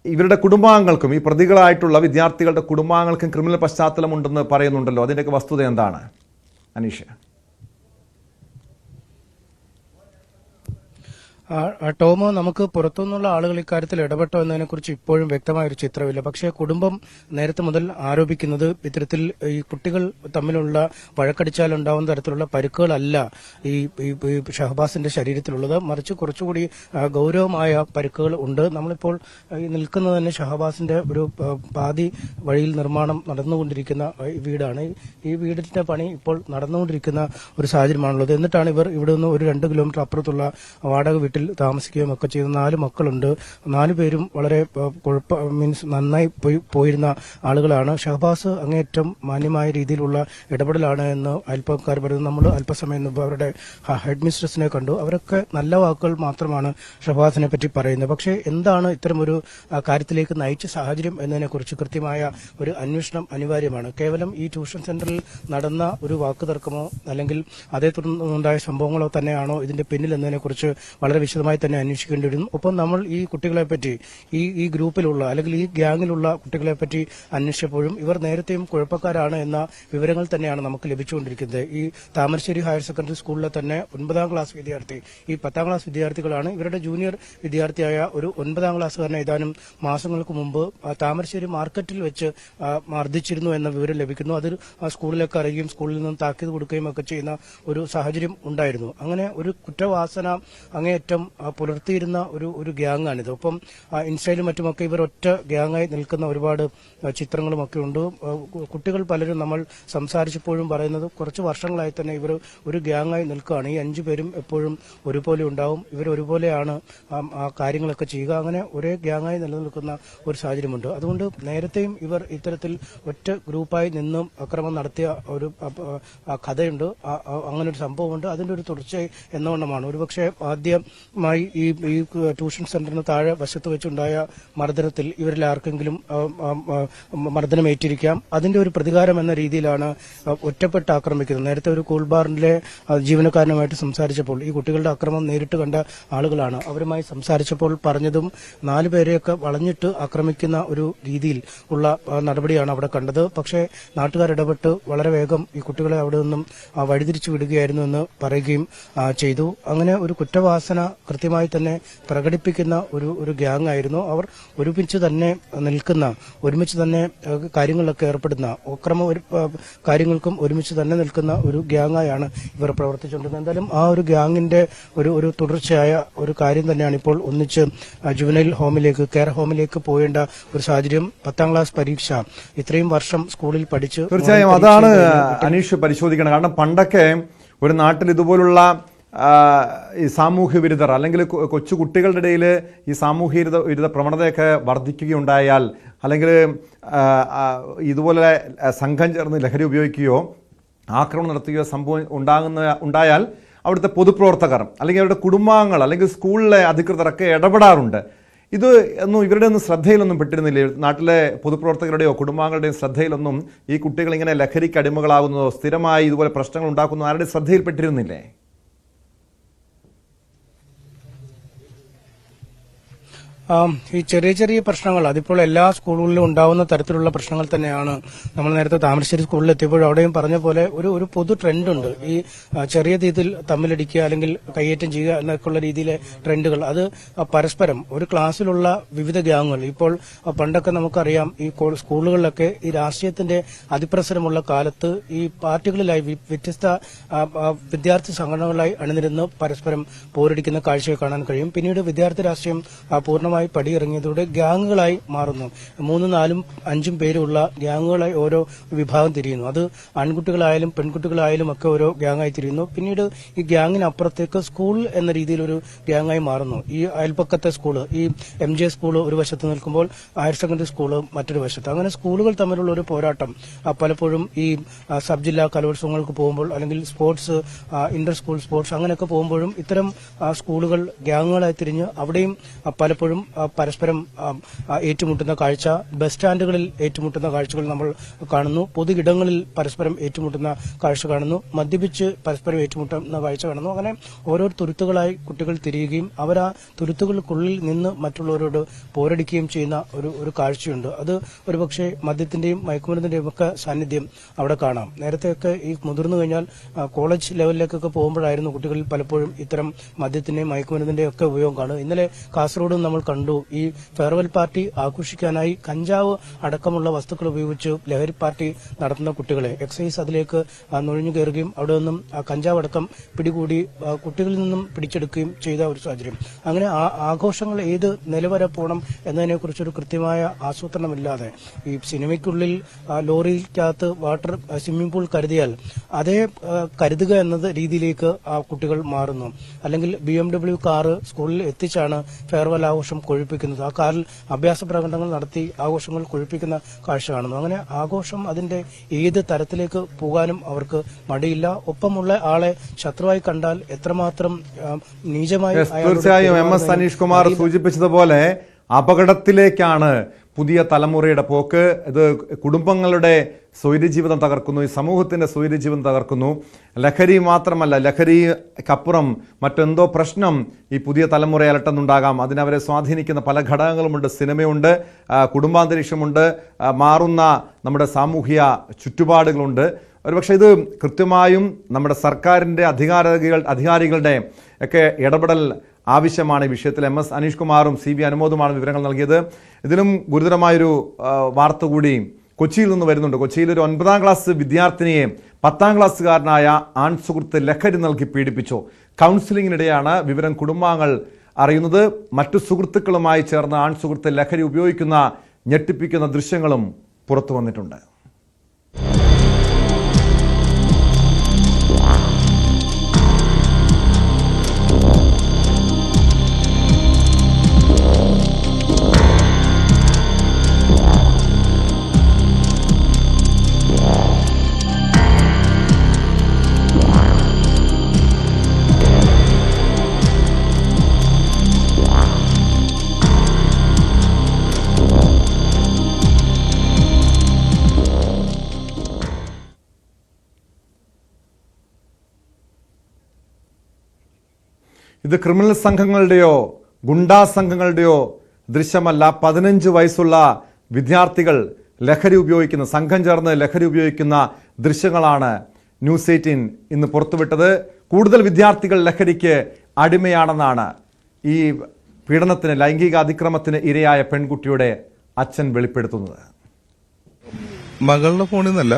ഇവരുടെ കുടുംബാംഗങ്ങൾക്കും, ഈ പ്രതികളായിട്ടുള്ള വിദ്യാർത്ഥികളുടെ കുടുംബാംഗങ്ങൾക്കും ക്രിമിനൽ പശ്ചാത്തലമുണ്ടെന്ന് പറയുന്നുണ്ടല്ലോ. അതിൻ്റെയൊക്കെ വസ്തുത എന്താണ് അനീഷ്? ടോമോ, നമുക്ക് പുറത്തുനിന്നുള്ള ആളുകൾ ഇക്കാര്യത്തിൽ ഇടപെട്ടോ എന്നതിനെക്കുറിച്ച് ഇപ്പോഴും വ്യക്തമായ ഒരു ചിത്രമില്ല. പക്ഷേ കുടുംബം നേരത്തെ മുതൽ ആരോപിക്കുന്നത് ഇത്തരത്തിൽ ഈ കുട്ടികൾ തമ്മിലുള്ള വഴക്കടിച്ചാലുണ്ടാവുന്ന തരത്തിലുള്ള പരിക്കുകളല്ല ഈ ഷഹബാസിന്റെ ശരീരത്തിലുള്ളത്, മറിച്ച് കുറച്ചുകൂടി ഗൗരവമായ പരിക്കുകൾ ഉണ്ട്. നമ്മളിപ്പോൾ നിൽക്കുന്നത് തന്നെ ഷഹബാസിന്റെ ഒരു പാതി വഴിയിൽ നിർമ്മാണം നടന്നുകൊണ്ടിരിക്കുന്ന വീടാണ്. ഈ വീടിന്റെ പണി ഇപ്പോൾ നടന്നുകൊണ്ടിരിക്കുന്ന ഒരു സാഹചര്യമാണുള്ളത്. എന്നിട്ടാണ് ഇവർ ഇവിടെ നിന്ന് ഒരു 2 കിലോമീറ്റർ അപ്പുറത്തുള്ള വാടക വീട്ടിൽ താമസിക്കുകയും ഒക്കെ ചെയ്ത 4 മക്കളുണ്ട്. 4 പേരും വളരെ നന്നായി പോയിരുന്ന ആളുകളാണ്. ഷഹബാസ് അങ്ങേയറ്റം മാന്യമായ രീതിയിലുള്ള ഇടപെടലാണ് എന്ന് അയൽപ്പക്കാർ പറയുന്നത്. നമ്മൾ അല്പസമയം മുമ്പ് അവരുടെ ഹെഡ് മിസ്ട്രസിനെ കണ്ടു. അവരൊക്കെ നല്ല വാക്കുകൾ മാത്രമാണ് ഷഹബാസിനെ പറ്റി പറയുന്നത്. പക്ഷേ എന്താണ് ഇത്തരമൊരു കാര്യത്തിലേക്ക് നയിച്ച സാഹചര്യം എന്നതിനെക്കുറിച്ച് കൃത്യമായ ഒരു അന്വേഷണം അനിവാര്യമാണ്. കേവലം ഈ ട്യൂഷൻ സെന്ററിൽ നടന്ന ഒരു വാക്കുതർക്കമോ അല്ലെങ്കിൽ അതേ തുടർന്നുണ്ടായ സംഭവങ്ങളോ തന്നെയാണോ ഇതിന്റെ പിന്നിൽ എന്നതിനെക്കുറിച്ച് വളരെ വിശദമായി തന്നെ അന്വേഷിക്കേണ്ടി വരും. ഒപ്പം നമ്മൾ ഈ കുട്ടികളെ പറ്റി, ഈ ഗ്രൂപ്പിലുള്ള അല്ലെങ്കിൽ ഈ ഗ്യാങ്ങിലുള്ള കുട്ടികളെ പറ്റി അന്വേഷിച്ചപ്പോഴും ഇവർ നേരത്തെയും കുഴപ്പക്കാരാണ് എന്ന വിവരങ്ങൾ തന്നെയാണ് നമുക്ക് ലഭിച്ചുകൊണ്ടിരിക്കുന്നത്. ഈ താമരശ്ശേരി ഹയർ സെക്കൻഡറി സ്കൂളിലെ തന്നെ 9ാം ക്ലാസ് വിദ്യാർത്ഥി, ഈ 10ാം ക്ലാസ് വിദ്യാർത്ഥികളാണ്. ഇവരുടെ ജൂനിയർ വിദ്യാർത്ഥിയായ ഒരു 9ാം ക്ലാസ്സുകാരനെ ഏതാനും മാസങ്ങൾക്ക് മുമ്പ് താമരശ്ശേരി മാർക്കറ്റിൽ വെച്ച് മർദ്ദിച്ചിരുന്നു എന്ന വിവരം ലഭിക്കുന്നു. അത് സ്കൂളിലേക്ക് അറിയുകയും സ്കൂളിൽ നിന്നും താക്കീത് കൊടുക്കുകയും ഒക്കെ ചെയ്യുന്ന ഒരു സാഹചര്യം ഉണ്ടായിരുന്നു. അങ്ങനെ ഒരു കുറ്റവാസന അങ്ങേയറ്റം പുലർത്തിയിരുന്ന ഒരു ഗ്യാങ്ങാണിത്. ഒപ്പം ഇൻസ്റ്റയിലും മറ്റുമൊക്കെ ഇവർ ഒറ്റ ഗ്യാങ്ങായി നിൽക്കുന്ന ഒരുപാട് ചിത്രങ്ങളുമൊക്കെ ഉണ്ട്. കുട്ടികൾ പലരും നമ്മൾ സംസാരിച്ചപ്പോഴും പറയുന്നത് കുറച്ച് വർഷങ്ങളായി തന്നെ ഇവർ ഒരു ഗ്യാങ്ങായി നിൽക്കുകയാണ്. ഈ 5 പേരും എപ്പോഴും ഒരുപോലെ ഉണ്ടാവും, ഇവർ ഒരുപോലെയാണ് കാര്യങ്ങളൊക്കെ ചെയ്യുക. അങ്ങനെ ഒരേ ഗ്യാങ്ങായി നിലനിൽക്കുന്ന ഒരു സാഹചര്യമുണ്ട്. അതുകൊണ്ട് നേരത്തെയും ഇവർ ഇത്തരത്തിൽ ഒറ്റ ഗ്രൂപ്പായി നിന്നും അക്രമം നടത്തിയ ഒരു കഥയുണ്ട്, അങ്ങനെ ഒരു സംഭവമുണ്ട്. അതിന്റെ ഒരു തുടർച്ചയായി എന്നോണമാണ്. ഒരുപക്ഷെ ആദ്യമായി ഈ ട്യൂഷൻ സെന്ററിന് താഴെ വശത്ത് വെച്ചുണ്ടായ മർദ്ദനത്തിൽ ഇവരിൽ ആർക്കെങ്കിലും മർദ്ദനമേറ്റിരിക്കാം. അതിന്റെ ഒരു പ്രതികാരം എന്ന രീതിയിലാണ് ഒറ്റപ്പെട്ട് ആക്രമിക്കുന്നത്. നേരത്തെ ഒരു കൂൾബാറിലെ ജീവനക്കാരനുമായിട്ട് സംസാരിച്ചപ്പോൾ ഈ കുട്ടികളുടെ അക്രമം നേരിട്ട് കണ്ട ആളുകളാണ്. അവരുമായി സംസാരിച്ചപ്പോൾ പറഞ്ഞതും 4 പേരെയൊക്കെ വളഞ്ഞിട്ട് ആക്രമിക്കുന്ന ഒരു രീതിയിൽ ഉള്ള നടപടിയാണ് അവിടെ കണ്ടത്. പക്ഷേ നാട്ടുകാരിടപെട്ട് വളരെ വേഗം ഈ കുട്ടികളെ അവിടെ നിന്നും വഴിതിരിച്ചു വിടുകയായിരുന്നു എന്ന് പറയുകയും ചെയ്തു. അങ്ങനെ ഒരു കുറ്റവാസന കൃത്യമായി തന്നെ പ്രകടിപ്പിക്കുന്ന ഒരു ഗ്യാങ് ആയിരുന്നു. അവർ ഒരുമിച്ച് തന്നെ നിൽക്കുന്ന, ഒരുമിച്ച് തന്നെ കാര്യങ്ങളിലൊക്കെ ഏർപ്പെടുന്ന, അക്രമ കാര്യങ്ങൾക്കും ഒരുമിച്ച് തന്നെ നിൽക്കുന്ന ഒരു ഗ്യാങ്ങായാണ് ഇവർ പ്രവർത്തിച്ചുകൊണ്ടിരുന്നത്. എന്തായാലും ആ ഒരു ഗ്യാങ്ങിന്റെ ഒരു തുടർച്ചയായ ഒരു കാര്യം തന്നെയാണ് ഇപ്പോൾ ഒന്നിച്ച് ജുവനൈൽ ഹോമിലേക്ക്, കെയർ ഹോമിലേക്ക് പോകേണ്ട ഒരു സാഹചര്യം. 10ാം ക്ലാസ് പരീക്ഷ ഇത്രയും വർഷം സ്കൂളിൽ പഠിച്ച് തീർച്ചയായും അതാണ് അനീഷ് പരിശോധിക്കണം. കാരണം പണ്ടൊക്കെ ഒരു നാട്ടിൽ ഇതുപോലുള്ള ഈ സാമൂഹ്യ വിരുദ്ധർ അല്ലെങ്കിൽ കൊച്ചു കുട്ടികളുടെ ഇടയിൽ ഈ സാമൂഹ്യ വിരുദ്ധ പ്രവണതയൊക്കെ വർദ്ധിക്കുകയുണ്ടായാൽ, അല്ലെങ്കിൽ ഇതുപോലെ സംഘം ചേർന്ന് ലഹരി ഉപയോഗിക്കുകയോ ആക്രമണം നടത്തുകയോ ഉണ്ടായാൽ അവിടുത്തെ പൊതുപ്രവർത്തകർ അല്ലെങ്കിൽ അവരുടെ കുടുംബാംഗങ്ങൾ അല്ലെങ്കിൽ സ്കൂളിലെ അധികൃതരൊക്കെ ഇടപെടാറുണ്ട്. ഇത് ഇവരുടെ ഒന്നും ശ്രദ്ധയിലൊന്നും പെട്ടിരുന്നില്ലേ? നാട്ടിലെ പൊതുപ്രവർത്തകരുടെയോ കുടുംബാംഗങ്ങളുടെയോ ശ്രദ്ധയിലൊന്നും ഈ കുട്ടികൾ ഇങ്ങനെ ലഹരിക്ക് അടിമകളാകുന്നതോ സ്ഥിരമായി ഇതുപോലെ പ്രശ്നങ്ങൾ ഉണ്ടാക്കുന്നതോ ആരുടെ ശ്രദ്ധയിൽപ്പെട്ടിരുന്നില്ലേ? ഈ ചെറിയ ചെറിയ പ്രശ്നങ്ങൾ അതിപ്പോൾ എല്ലാ സ്കൂളുകളിലും ഉണ്ടാവുന്ന തരത്തിലുള്ള പ്രശ്നങ്ങൾ തന്നെയാണ്. നമ്മൾ നേരത്തെ താമരശ്ശേരി സ്കൂളിൽ എത്തിയപ്പോഴും അവിടെയും പറഞ്ഞ പോലെ ഒരു പൊതു ട്രെൻഡുണ്ട്. ഈ ചെറിയ രീതിയിൽ തമ്മിലടിക്കുക അല്ലെങ്കിൽ കയ്യേറ്റം ചെയ്യുക എന്നൊക്കെയുള്ള രീതിയിലെ ട്രെൻഡുകൾ, അത് പരസ്പരം ഒരു ക്ലാസ്സിലുള്ള വിവിധ ഗ്യാങ്ങുകൾ. ഇപ്പോൾ പണ്ടൊക്കെ നമുക്കറിയാം ഈ സ്കൂളുകളിലൊക്കെ ഈ രാഷ്ട്രീയത്തിന്റെ അതിപ്രസരമുള്ള കാലത്ത് ഈ പാർട്ടികളിലായി വ്യത്യസ്ത വിദ്യാർത്ഥി സംഘടനകളായി അണിനിരുന്ന് പരസ്പരം പോരടിക്കുന്ന കാഴ്ചയെ കാണാൻ കഴിയും. പിന്നീട് വിദ്യാർത്ഥി രാഷ്ട്രീയം പൂർണ്ണമായി പടിയിറങ്ങിയതോടെ ഗ്യാങ്ങുകളായി മാറുന്നു. 3, 4, 5 പേരുള്ള ഗ്യാങ്ങുകളായി ഓരോ വിഭാഗം തിരിയുന്നു. അത് ആൺകുട്ടികളായാലും പെൺകുട്ടികളായാലും ഒക്കെ ഓരോ ഗ്യാങ്ങായി തിരിയുന്നു. പിന്നീട് ഈ ഗ്യാങ്ങിനപ്പുറത്തേക്ക് സ്കൂൾ എന്ന രീതിയിൽ ഒരു ഗ്യാങ്ങായി മാറുന്നു. ഈ അയൽപ്പക്കത്തെ സ്കൂള്, ഈ MJ സ്കൂള് ഒരു വശത്ത് നിൽക്കുമ്പോൾ ഹയർ സെക്കൻഡറി സ്കൂള് മറ്റൊരു വശത്ത്. അങ്ങനെ സ്കൂളുകൾ തമ്മിലുള്ള ഒരു പോരാട്ടം പലപ്പോഴും ഈ സബ് ജില്ലാ കലോത്സവങ്ങൾക്ക് പോകുമ്പോൾ അല്ലെങ്കിൽ സ്പോർട്സ്, ഇന്റർ സ്കൂൾ സ്പോർട്സ് അങ്ങനെയൊക്കെ പോകുമ്പോഴും ഇത്തരം സ്കൂളുകൾ ഗ്യാങ്ങുകളായി തിരിഞ്ഞ് അവിടെയും പലപ്പോഴും പരസ്പരം ഏറ്റുമുട്ടുന്ന കാഴ്ച, ബസ് സ്റ്റാൻഡുകളിൽ ഏറ്റുമുട്ടുന്ന കാഴ്ചകൾ നമ്മൾ കാണുന്നു. പൊതു ഇടങ്ങളിൽ പരസ്പരം ഏറ്റുമുട്ടുന്ന കാഴ്ച കാണുന്നു. മദ്യപിച്ച് പരസ്പരം ഏറ്റുമുട്ടുന്ന കാഴ്ച കാണുന്നു. അങ്ങനെ ഓരോ തുരുത്തുകളായി കുട്ടികൾ തിരിയുകയും അവർ ആ തുരുത്തുകൾക്കുള്ളിൽ നിന്ന് മറ്റുള്ളവരോട് പോരടിക്കുകയും ചെയ്യുന്ന ഒരു കാഴ്ചയുണ്ട്. അത് ഒരുപക്ഷെ മദ്യത്തിന്റെയും മയക്കുമരുന്നിന്റെയും ഒക്കെ സാന്നിധ്യം അവിടെ കാണാം. നേരത്തെയൊക്കെ ഈ മുതിർന്നു കഴിഞ്ഞാൽ കോളേജ് ലെവലിലേക്കൊക്കെ പോകുമ്പോഴായിരുന്നു കുട്ടികളിൽ പലപ്പോഴും ഇത്തരം മദ്യത്തിന്റെയും മയക്കുമരുന്നിന്റെയും ഒക്കെ ഉപയോഗം കാണും. ഇന്നലെ കാസർഗോഡ് നമ്മൾ കണ്ടു, ഈ ഫെയർവെൽ പാർട്ടി ആഘോഷിക്കാനായി കഞ്ചാവ് അടക്കമുള്ള വസ്തുക്കൾ ഉപയോഗിച്ച് ലഹരി പാർട്ടി നടത്തുന്ന കുട്ടികളെ എക്സൈസ് അതിലേക്ക് നുഴഞ്ഞു കയറുകയും അവിടെ നിന്നും കഞ്ചാവ് അടക്കം പിടികൂടി കുട്ടികളിൽ നിന്നും പിടിച്ചെടുക്കുകയും ചെയ്ത ഒരു സാഹചര്യം. അങ്ങനെ ആഘോഷങ്ങൾ ഏത് നിലവരെ പോകണം എന്നതിനെക്കുറിച്ചൊരു കൃത്യമായ ആസൂത്രണമില്ലാതെ ഈ സിനിമയ്ക്കുള്ളിൽ ലോറിക്കകത്ത് സ്വിമ്മിംഗ് പൂൾ കരുതിയാൽ അതേ കരുതുക എന്നത് രീതിയിലേക്ക് ആ കുട്ടികൾ മാറുന്നു. അല്ലെങ്കിൽ BMW കാറ് സ്കൂളിൽ എത്തിച്ചാണ് ഫെയർവെൽ ആഘോഷം കൊഴുപ്പിക്കുന്നത്. ആ കാറിൽ അഭ്യാസ പ്രകടനങ്ങൾ നടത്തി ആഘോഷങ്ങൾ കൊഴുപ്പിക്കുന്ന കാഴ്ച കാണുന്നു. അങ്ങനെ ആഘോഷം അതിന്റെ ഏത് തരത്തിലേക്ക് പോകാനും അവർക്ക് മടിയില്ല. ഒപ്പമുള്ള ആളെ ശത്രുവായി കണ്ടാൽ എത്രമാത്രം നീചമായി. തീർച്ചയായും MS അനീഷ് കുമാർ സൂചിപ്പിച്ചതുപോലെ അപകടത്തിലേക്കാണ് പുതിയ തലമുറയുടെ പോക്ക്. ഇത് കുടുംബങ്ങളുടെ സ്വൈര്യജീവിതം തകർക്കുന്നു, ഈ സമൂഹത്തിന്റെ സ്വൈര്യജീവിതം തകർക്കുന്നു. ലഹരി മാത്രമല്ല, ലഹരിക്കപ്പുറം മറ്റെന്തോ പ്രശ്നം ഈ പുതിയ തലമുറയെ അലട്ടുന്നുണ്ടാകാം. അതിനവരെ സ്വാധീനിക്കുന്ന പല ഘടകങ്ങളുമുണ്ട്. സിനിമയുണ്ട്, കുടുംബാന്തരീക്ഷമുണ്ട്, മാറുന്ന നമ്മുടെ സാമൂഹിക ചുറ്റുപാടുകളുണ്ട്. ഒരുപക്ഷെ ഇത് കൃത്യമായും നമ്മുടെ സർക്കാരിൻ്റെ അധികാരികളുടെ ഒക്കെ ഇടപെടൽ ആവശ്യമാണ്. ഈ വിഷയത്തിൽ MS അനീഷ് കുമാറും CB അനുമോദുമാണ് വിവരങ്ങൾ നൽകിയത്. ഇതിലും ഗുരുതരമായൊരു വാർത്ത കൂടി കൊച്ചിയിൽ നിന്ന് വരുന്നുണ്ട്. കൊച്ചിയിൽ ഒരു 9ാം ക്ലാസ് വിദ്യാർത്ഥിനിയെ 10ാം ക്ലാസ്സുകാരനായ ആൺ സുഹൃത്ത് ലഹരി നൽകി പീഡിപ്പിച്ചു. കൗൺസിലിങ്ങിനിടെയാണ് വിവരം കുടുംബാംഗങ്ങൾ അറിയുന്നത്. മറ്റു സുഹൃത്തുക്കളുമായി ചേർന്ന് ആൺ സുഹൃത്ത് ലഹരി ഉപയോഗിക്കുന്ന ഞെട്ടിപ്പിക്കുന്ന ദൃശ്യങ്ങളും പുറത്തു വന്നിട്ടുണ്ട്. ഇത് ക്രിമിനൽ സംഘങ്ങളുടെയോ ഗുണ്ടാ സംഘങ്ങളുടെയോ ദൃശ്യമല്ല. 15 വയസ്സുള്ള വിദ്യാർത്ഥികൾ ലഹരി ഉപയോഗിക്കുന്ന, സംഘം ചേർന്ന് ലഹരി ഉപയോഗിക്കുന്ന ദൃശ്യങ്ങളാണ് ന്യൂസ് 18 ഇന്ന് പുറത്തുവിട്ടത്. കൂടുതൽ വിദ്യാർത്ഥികൾ ലഹരിക്ക് അടിമയാണെന്നാണ് ഈ പീഡനത്തിന്, ലൈംഗിക അതിക്രമത്തിന് ഇരയായ പെൺകുട്ടിയുടെ അച്ഛൻ വെളിപ്പെടുത്തുന്നത്. മകളുടെ ഫോണിൽ നിന്നല്ല,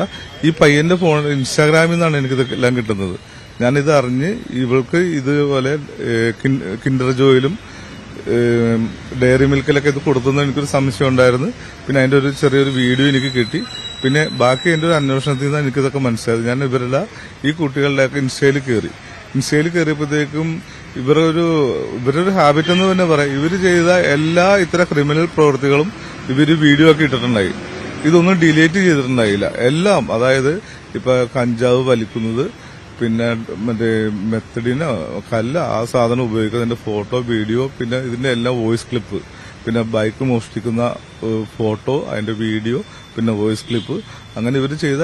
ഈ പയ്യന്റെ ഫോൺ ഇൻസ്റ്റാഗ്രാമിൽ നിന്നാണ് എനിക്കിത് എല്ലാം കിട്ടുന്നത്. ഞാനിത് അറിഞ്ഞ് ഇവൾക്ക് ഇതുപോലെ കിൻഡർ ജോയിലും ഡയറി മിൽക്കിലൊക്കെ ഇത് കൊടുത്തെന്ന് എനിക്കൊരു സംശയം ഉണ്ടായിരുന്നു. പിന്നെ അതിന്റെ ഒരു ചെറിയൊരു വീഡിയോ എനിക്ക് കിട്ടി. പിന്നെ ബാക്കി എന്റെ ഒരു അന്വേഷണത്തിൽ നിന്നാണ് എനിക്കിതൊക്കെ മനസ്സിലായത്. ഞാൻ ഇവരെല്ലാം ഈ കുട്ടികളുടെയൊക്കെ ഇൻസ്റ്റയിൽ കയറി ഇൻസ്റ്റയിൽ കയറിയപ്പോഴത്തേക്കും ഇവരൊരു ഹാബിറ്റ് എന്ന് തന്നെ പറയാം. ഇവര് ചെയ്ത എല്ലാ ഇത്തരം ക്രിമിനൽ പ്രവൃത്തികളും ഇവര് വീഡിയോ ആക്കി ഇട്ടിട്ടുണ്ടായി. ഇതൊന്നും ഡിലീറ്റ് ചെയ്തിട്ടുണ്ടായില്ല. എല്ലാം, അതായത് ഇപ്പൊ കഞ്ചാവ് വലിക്കുന്നത്, പിന്നെ മറ്റേ മെത്തഡിനോ കല്ല ആ സാധനം ഉപയോഗിക്കുന്നതിന്റെ ഫോട്ടോ, വീഡിയോ, പിന്നെ ഇതിന്റെ എല്ലാം വോയിസ് ക്ലിപ്പ്, പിന്നെ ബൈക്ക് മോഷ്ടിക്കുന്ന ഫോട്ടോ, അതിന്റെ വീഡിയോ, പിന്നെ വോയിസ് ക്ലിപ്പ്, അങ്ങനെ ഇവർ ചെയ്ത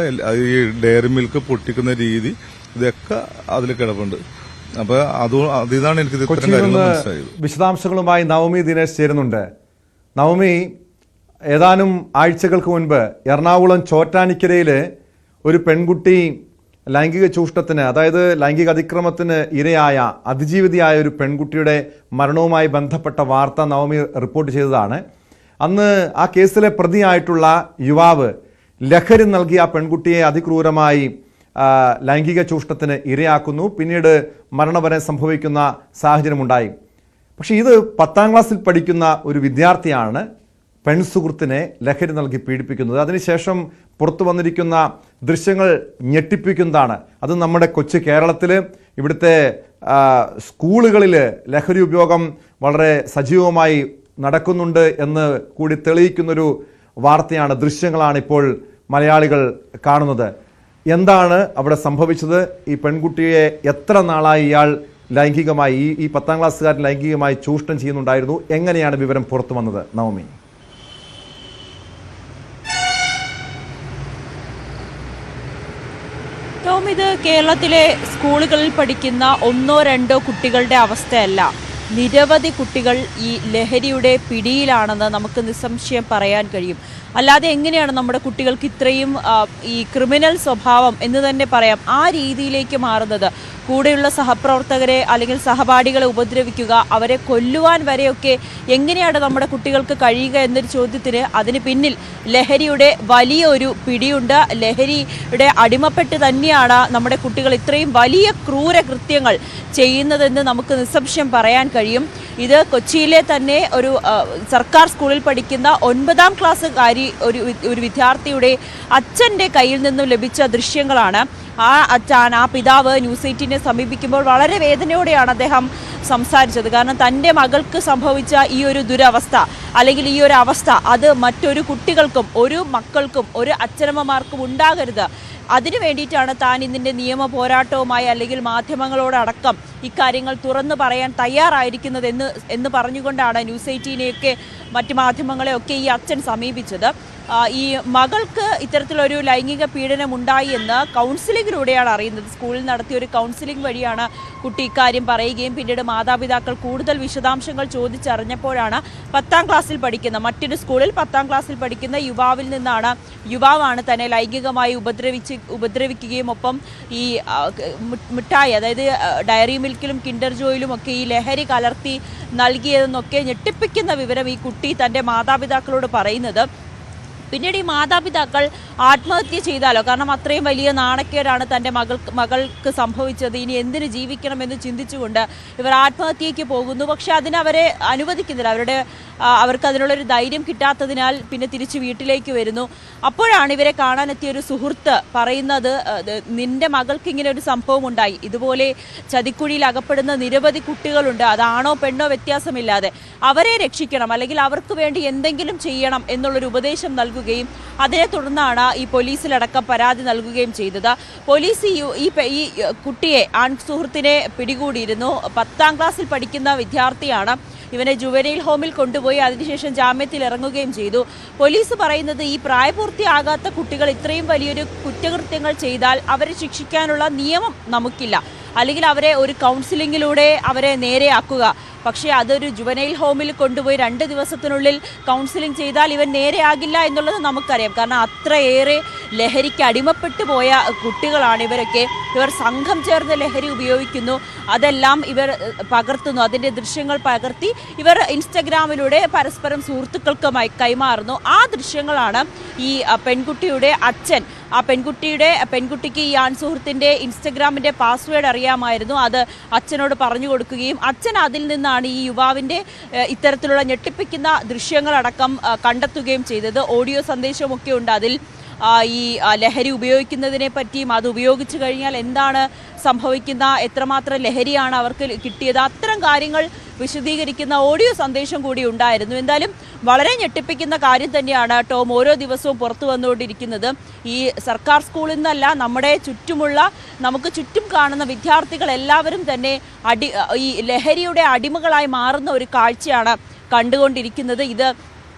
ഈ ഡയറി മിൽക്ക് പൊട്ടിക്കുന്ന രീതി, ഇതൊക്കെ അതിൽ കിടപ്പുണ്ട്. അപ്പൊ അതിതാണ് എനിക്ക് ഇത്തരം കാര്യങ്ങൾ മനസ്സിലായത്. വിശദാംശങ്ങളുമായി നവമി ദിനേശ് ചേരുന്നുണ്ട്. നവമി, ഏതാനും ആഴ്ചകൾക്ക് മുൻപ് എറണാകുളം ചോറ്റാനിക്കരയില് ഒരു പെൺകുട്ടി ലൈംഗിക ചൂഷണത്തിന്, അതായത് ലൈംഗിക അതിക്രമത്തിന് ഇരയായ അതിജീവിതയായ ഒരു പെൺകുട്ടിയുടെ മരണവുമായി ബന്ധപ്പെട്ട വാർത്ത നവമി റിപ്പോർട്ട് ചെയ്തതാണ്. അന്ന് ആ കേസിലെ പ്രതിയായിട്ടുള്ള യുവാവ് ലഹരി നൽകി ആ പെൺകുട്ടിയെ അതിക്രൂരമായി ലൈംഗിക ചൂഷണത്തിന് ഇരയാക്കുന്നു. പിന്നീട് മരണം വരെ സംഭവിക്കുന്ന സാഹചര്യമുണ്ടായി. പക്ഷേ ഇത് 10ാം ക്ലാസ്സിൽ പഠിക്കുന്ന ഒരു വിദ്യാർത്ഥിയാണ് പെൺസുഹൃത്തിനെ ലഹരി നൽകി പീഡിപ്പിക്കുന്നത്. അതിനുശേഷം പുറത്തു വന്നിരിക്കുന്ന ദൃശ്യങ്ങൾ ഞെട്ടിപ്പിക്കുന്നതാണ്. അത് നമ്മുടെ കൊച്ചു കേരളത്തിൽ ഇവിടുത്തെ സ്കൂളുകളിൽ ലഹരി ഉപയോഗം വളരെ സജീവമായി നടക്കുന്നുണ്ട് എന്ന് കൂടി തെളിയിക്കുന്നൊരു വാർത്തയാണ്, ദൃശ്യങ്ങളാണ് ഇപ്പോൾ മലയാളികൾ കാണുന്നത്. എന്താണ് അവിടെ സംഭവിച്ചത്? ഈ പെൺകുട്ടിയെ എത്ര നാളായി ഇയാൾ ലൈംഗികമായി, ഈ 10ാം ക്ലാസ്സുകാരൻ ലൈംഗികമായി ചൂഷണം ചെയ്യുന്നുണ്ടായിരുന്നു? എങ്ങനെയാണ് വിവരം പുറത്തു വന്നത് നവമി? ഇത് കേരളത്തിലെ സ്കൂളുകളിൽ പഠിക്കുന്ന 1-2 കുട്ടികളുടെ അവസ്ഥയല്ല. നിരവധി കുട്ടികൾ ഈ ലഹരിയുടെ പിടിയിലാണെന്ന് നമുക്ക് നിസ്സംശയം പറയാൻ കഴിയും. അല്ലാതെ എങ്ങനെയാണ് നമ്മുടെ കുട്ടികൾക്ക് ഇത്രയും ഈ ക്രിമിനൽ സ്വഭാവം എന്ന് തന്നെ പറയാം, ആ രീതിയിലേക്ക് മാറുന്നത്? കൂടെയുള്ള സഹപ്രവർത്തകരെ അല്ലെങ്കിൽ സഹപാഠികളെ ഉപദ്രവിക്കുക, അവരെ കൊല്ലുവാൻ വരെയൊക്കെ എങ്ങനെയാണ് നമ്മുടെ കുട്ടികൾക്ക് കഴിയുക എന്നൊരു ചോദ്യത്തിന് അതിന് പിന്നിൽ ലഹരിയുടെ വലിയൊരു പിടിയുണ്ട്. ലഹരിയുടെ അടിമപ്പെട്ട് തന്നെയാണ് നമ്മുടെ കുട്ടികൾ ഇത്രയും വലിയ ക്രൂര കൃത്യങ്ങൾ ചെയ്യുന്നതെന്ന് നമുക്ക് നിസ്സംശയം പറയാൻ കഴിയും. ഇത് കൊച്ചിയിലെ തന്നെ ഒരു സർക്കാർ സ്കൂളിൽ പഠിക്കുന്ന 9ാം ക്ലാസ്സുകാരി ഒരു വിദ്യാർത്ഥിയുടെ അച്ഛൻ്റെ കയ്യിൽ നിന്നും ലഭിച്ച ദൃശ്യങ്ങളാണ്. ആ പിതാവ് ന്യൂസ് 18നെ സമീപിക്കുമ്പോൾ വളരെ വേദനയോടെയാണ് അദ്ദേഹം സംസാരിച്ചത്. കാരണം തൻ്റെ മകൾക്ക് സംഭവിച്ച ഈ ഒരു ദുരവസ്ഥ അല്ലെങ്കിൽ ഈ ഒരു അവസ്ഥ അത് മറ്റൊരു കുട്ടികൾക്കും ഒരു മക്കൾക്കും ഒരു അച്ഛനമ്മമാർക്കും ഉണ്ടാകരുത്. അതിനു വേണ്ടിയിട്ടാണ് താൻ ഇതിൻ്റെ നിയമ പോരാട്ടവുമായി അല്ലെങ്കിൽ മാധ്യമങ്ങളോടടക്കം ഇക്കാര്യങ്ങൾ തുറന്നു പറയാൻ തയ്യാറായിരിക്കുന്നത് എന്ന് പറഞ്ഞുകൊണ്ടാണ് ന്യൂസ് 18നെയൊക്കെ മറ്റ് മാധ്യമങ്ങളെയൊക്കെ ഈ അച്ഛൻ സമീപിച്ചത്. ഈ മകൾക്ക് ഇത്തരത്തിലൊരു ലൈംഗിക പീഡനം ഉണ്ടായി എന്ന് കൗൺസിലിങ്ങിലൂടെയാണ് അറിയുന്നത്. സ്കൂളിൽ നടത്തിയ ഒരു കൗൺസിലിംഗ് വഴിയാണ് കുട്ടി ഇക്കാര്യം പറയുകയും പിന്നീട് മാതാപിതാക്കൾ കൂടുതൽ വിശദാംശങ്ങൾ ചോദിച്ചറിഞ്ഞപ്പോഴാണ് 10ാം ക്ലാസ്സിൽ പഠിക്കുന്ന മറ്റൊരു സ്കൂളിൽ 10ാം ക്ലാസ്സിൽ പഠിക്കുന്ന യുവാവാണ് തന്നെ ലൈംഗികമായി ഉപദ്രവിക്കുകയും ഒപ്പം ഈ മിഠായി, അതായത് ഡയറി മിൽക്കിലും കിൻഡർ ജോയിലും ഒക്കെ ഈ ലഹരി കലർത്തി നൽകിയതെന്നൊക്കെ ഞെട്ടിപ്പിക്കുന്ന വിവരം ഈ കുട്ടി തൻ്റെ മാതാപിതാക്കളോട് പറയുന്നത്. പിന്നീട് ഈ മാതാപിതാക്കൾ ആത്മഹത്യ ചെയ്താലോ, കാരണം അത്രയും വലിയ നാണക്കേടാണ് തൻ്റെ മകൾക്ക് സംഭവിച്ചത്, ഇനി എന്തിനു ജീവിക്കണമെന്ന് ചിന്തിച്ചുകൊണ്ട് ഇവർ ആത്മഹത്യയ്ക്ക് പോകുന്നു. പക്ഷെ അതിനവരെ അനുവദിക്കുന്നില്ല. അവർക്ക് അതിനുള്ളൊരു ധൈര്യം കിട്ടാത്തതിനാൽ പിന്നെ തിരിച്ച് വീട്ടിലേക്ക് വരുന്നു. അപ്പോഴാണ് ഇവരെ കാണാനെത്തിയ ഒരു സുഹൃത്ത് പറയുന്നത്, നിന്റെ മകൾക്ക് ഇങ്ങനെ ഒരു സംഭവം ഉണ്ടായി, ഇതുപോലെ ചതിക്കുഴിയിൽ അകപ്പെടുന്ന നിരവധി കുട്ടികളുണ്ട്, അതാണോ പെണ്ണോ വ്യത്യാസമില്ലാതെ അവരെ രക്ഷിക്കണം, അല്ലെങ്കിൽ അവർക്ക് വേണ്ടി എന്തെങ്കിലും ചെയ്യണം എന്നുള്ളൊരു ഉപദേശം നൽകുകയും അതിനെ തുടർന്നാണ് ഈ പോലീസിലടക്കം പരാതി നൽകുകയും ചെയ്തത്. പോലീസ് ഈ കുട്ടിയെ, ആൺ സുഹൃത്തിനെ പിടികൂടിയിരുന്നു. 10ാം ക്ലാസ്സിൽ പഠിക്കുന്ന വിദ്യാർത്ഥിയാണ്. ഇവനെ ജുവനൈൽ ഹോമിൽ കൊണ്ടുപോയി അതിനുശേഷം ജാമ്യത്തിൽ ഇറങ്ങുകയും ചെയ്തു. പോലീസ് പറയുന്നത് ഈ പ്രായപൂർത്തിയാകാത്ത കുട്ടികൾ ഇത്രയും വലിയൊരു കുറ്റകൃത്യങ്ങൾ ചെയ്താൽ അവരെ ശിക്ഷിക്കാനുള്ള നിയമം നമുക്കില്ല, അല്ലെങ്കിൽ അവരെ ഒരു കൗൺസിലിങ്ങിലൂടെ അവരെ നേരെയാക്കുക. പക്ഷേ അതൊരു ജുവനൈൽ ഹോമിൽ കൊണ്ടുപോയി 2 ദിവസത്തിനുള്ളിൽ കൗൺസിലിംഗ് ചെയ്താൽ ഇവൻ നേരെയാകില്ല എന്നുള്ളത് നമുക്കറിയാം. കാരണം അത്രയേറെ ലഹരിക്ക് അടിമപ്പെട്ടു പോയ കുട്ടികളാണ് ഇവരൊക്കെ. ഇവർ സംഘം ചേർന്ന് ലഹരി ഉപയോഗിക്കുന്നു, അതെല്ലാം ഇവർ പകർത്തുന്നു. അതിൻ്റെ ദൃശ്യങ്ങൾ പകർത്തി ഇവർ ഇൻസ്റ്റഗ്രാമിലൂടെ പരസ്പരം സുഹൃത്തുക്കൾക്കുമായി കൈമാറുന്നു. ആ ദൃശ്യങ്ങളാണ് ഈ പെൺകുട്ടിയുടെ അച്ഛൻ, പെൺകുട്ടിക്ക് ഈ ആൺ സുഹൃത്തിൻ്റെ ഇൻസ്റ്റഗ്രാമിൻ്റെ പാസ്വേഡ് അറിയാമായിരുന്നു. അത് അച്ഛനോട് പറഞ്ഞു കൊടുക്കുകയും അച്ഛൻ അതിൽ നിന്നാണ് ഈ യുവാവിൻ്റെ ഇത്തരത്തിലുള്ള ഞെട്ടിപ്പിക്കുന്ന ദൃശ്യങ്ങളടക്കം കണ്ടെത്തുകയും ചെയ്തത്. ഓഡിയോ സന്ദേശമൊക്കെ ഉണ്ട് അതിൽ. ഈ ലഹരി ഉപയോഗിക്കുന്നതിനെ പറ്റിയും അത് ഉപയോഗിച്ചു കഴിഞ്ഞാൽ എന്താണ് സംഭവിക്കുന്ന, എത്രമാത്രം ലഹരിയാണ് അവർക്ക് കിട്ടിയത്, അത്തരം കാര്യങ്ങൾ വിശദീകരിക്കുന്ന ഓഡിയോ സന്ദേശം കൂടി ഉണ്ടായിരുന്നു. എന്തായാലും വളരെ ഞെട്ടിപ്പിക്കുന്ന കാര്യം തന്നെയാണ് ടോം ഓരോ ദിവസവും പുറത്തു വന്നുകൊണ്ടിരിക്കുന്നത്. ഈ സർക്കാർ സ്കൂളിൽ നിന്നല്ല, നമ്മുടെ ചുറ്റുമുള്ള നമുക്ക് ചുറ്റും കാണുന്ന വിദ്യാർത്ഥികൾ എല്ലാവരും തന്നെ ഈ ലഹരിയുടെ അടിമകളായി മാറുന്ന ഒരു കാഴ്ചയാണ് കണ്ടുകൊണ്ടിരിക്കുന്നത്. ഇത്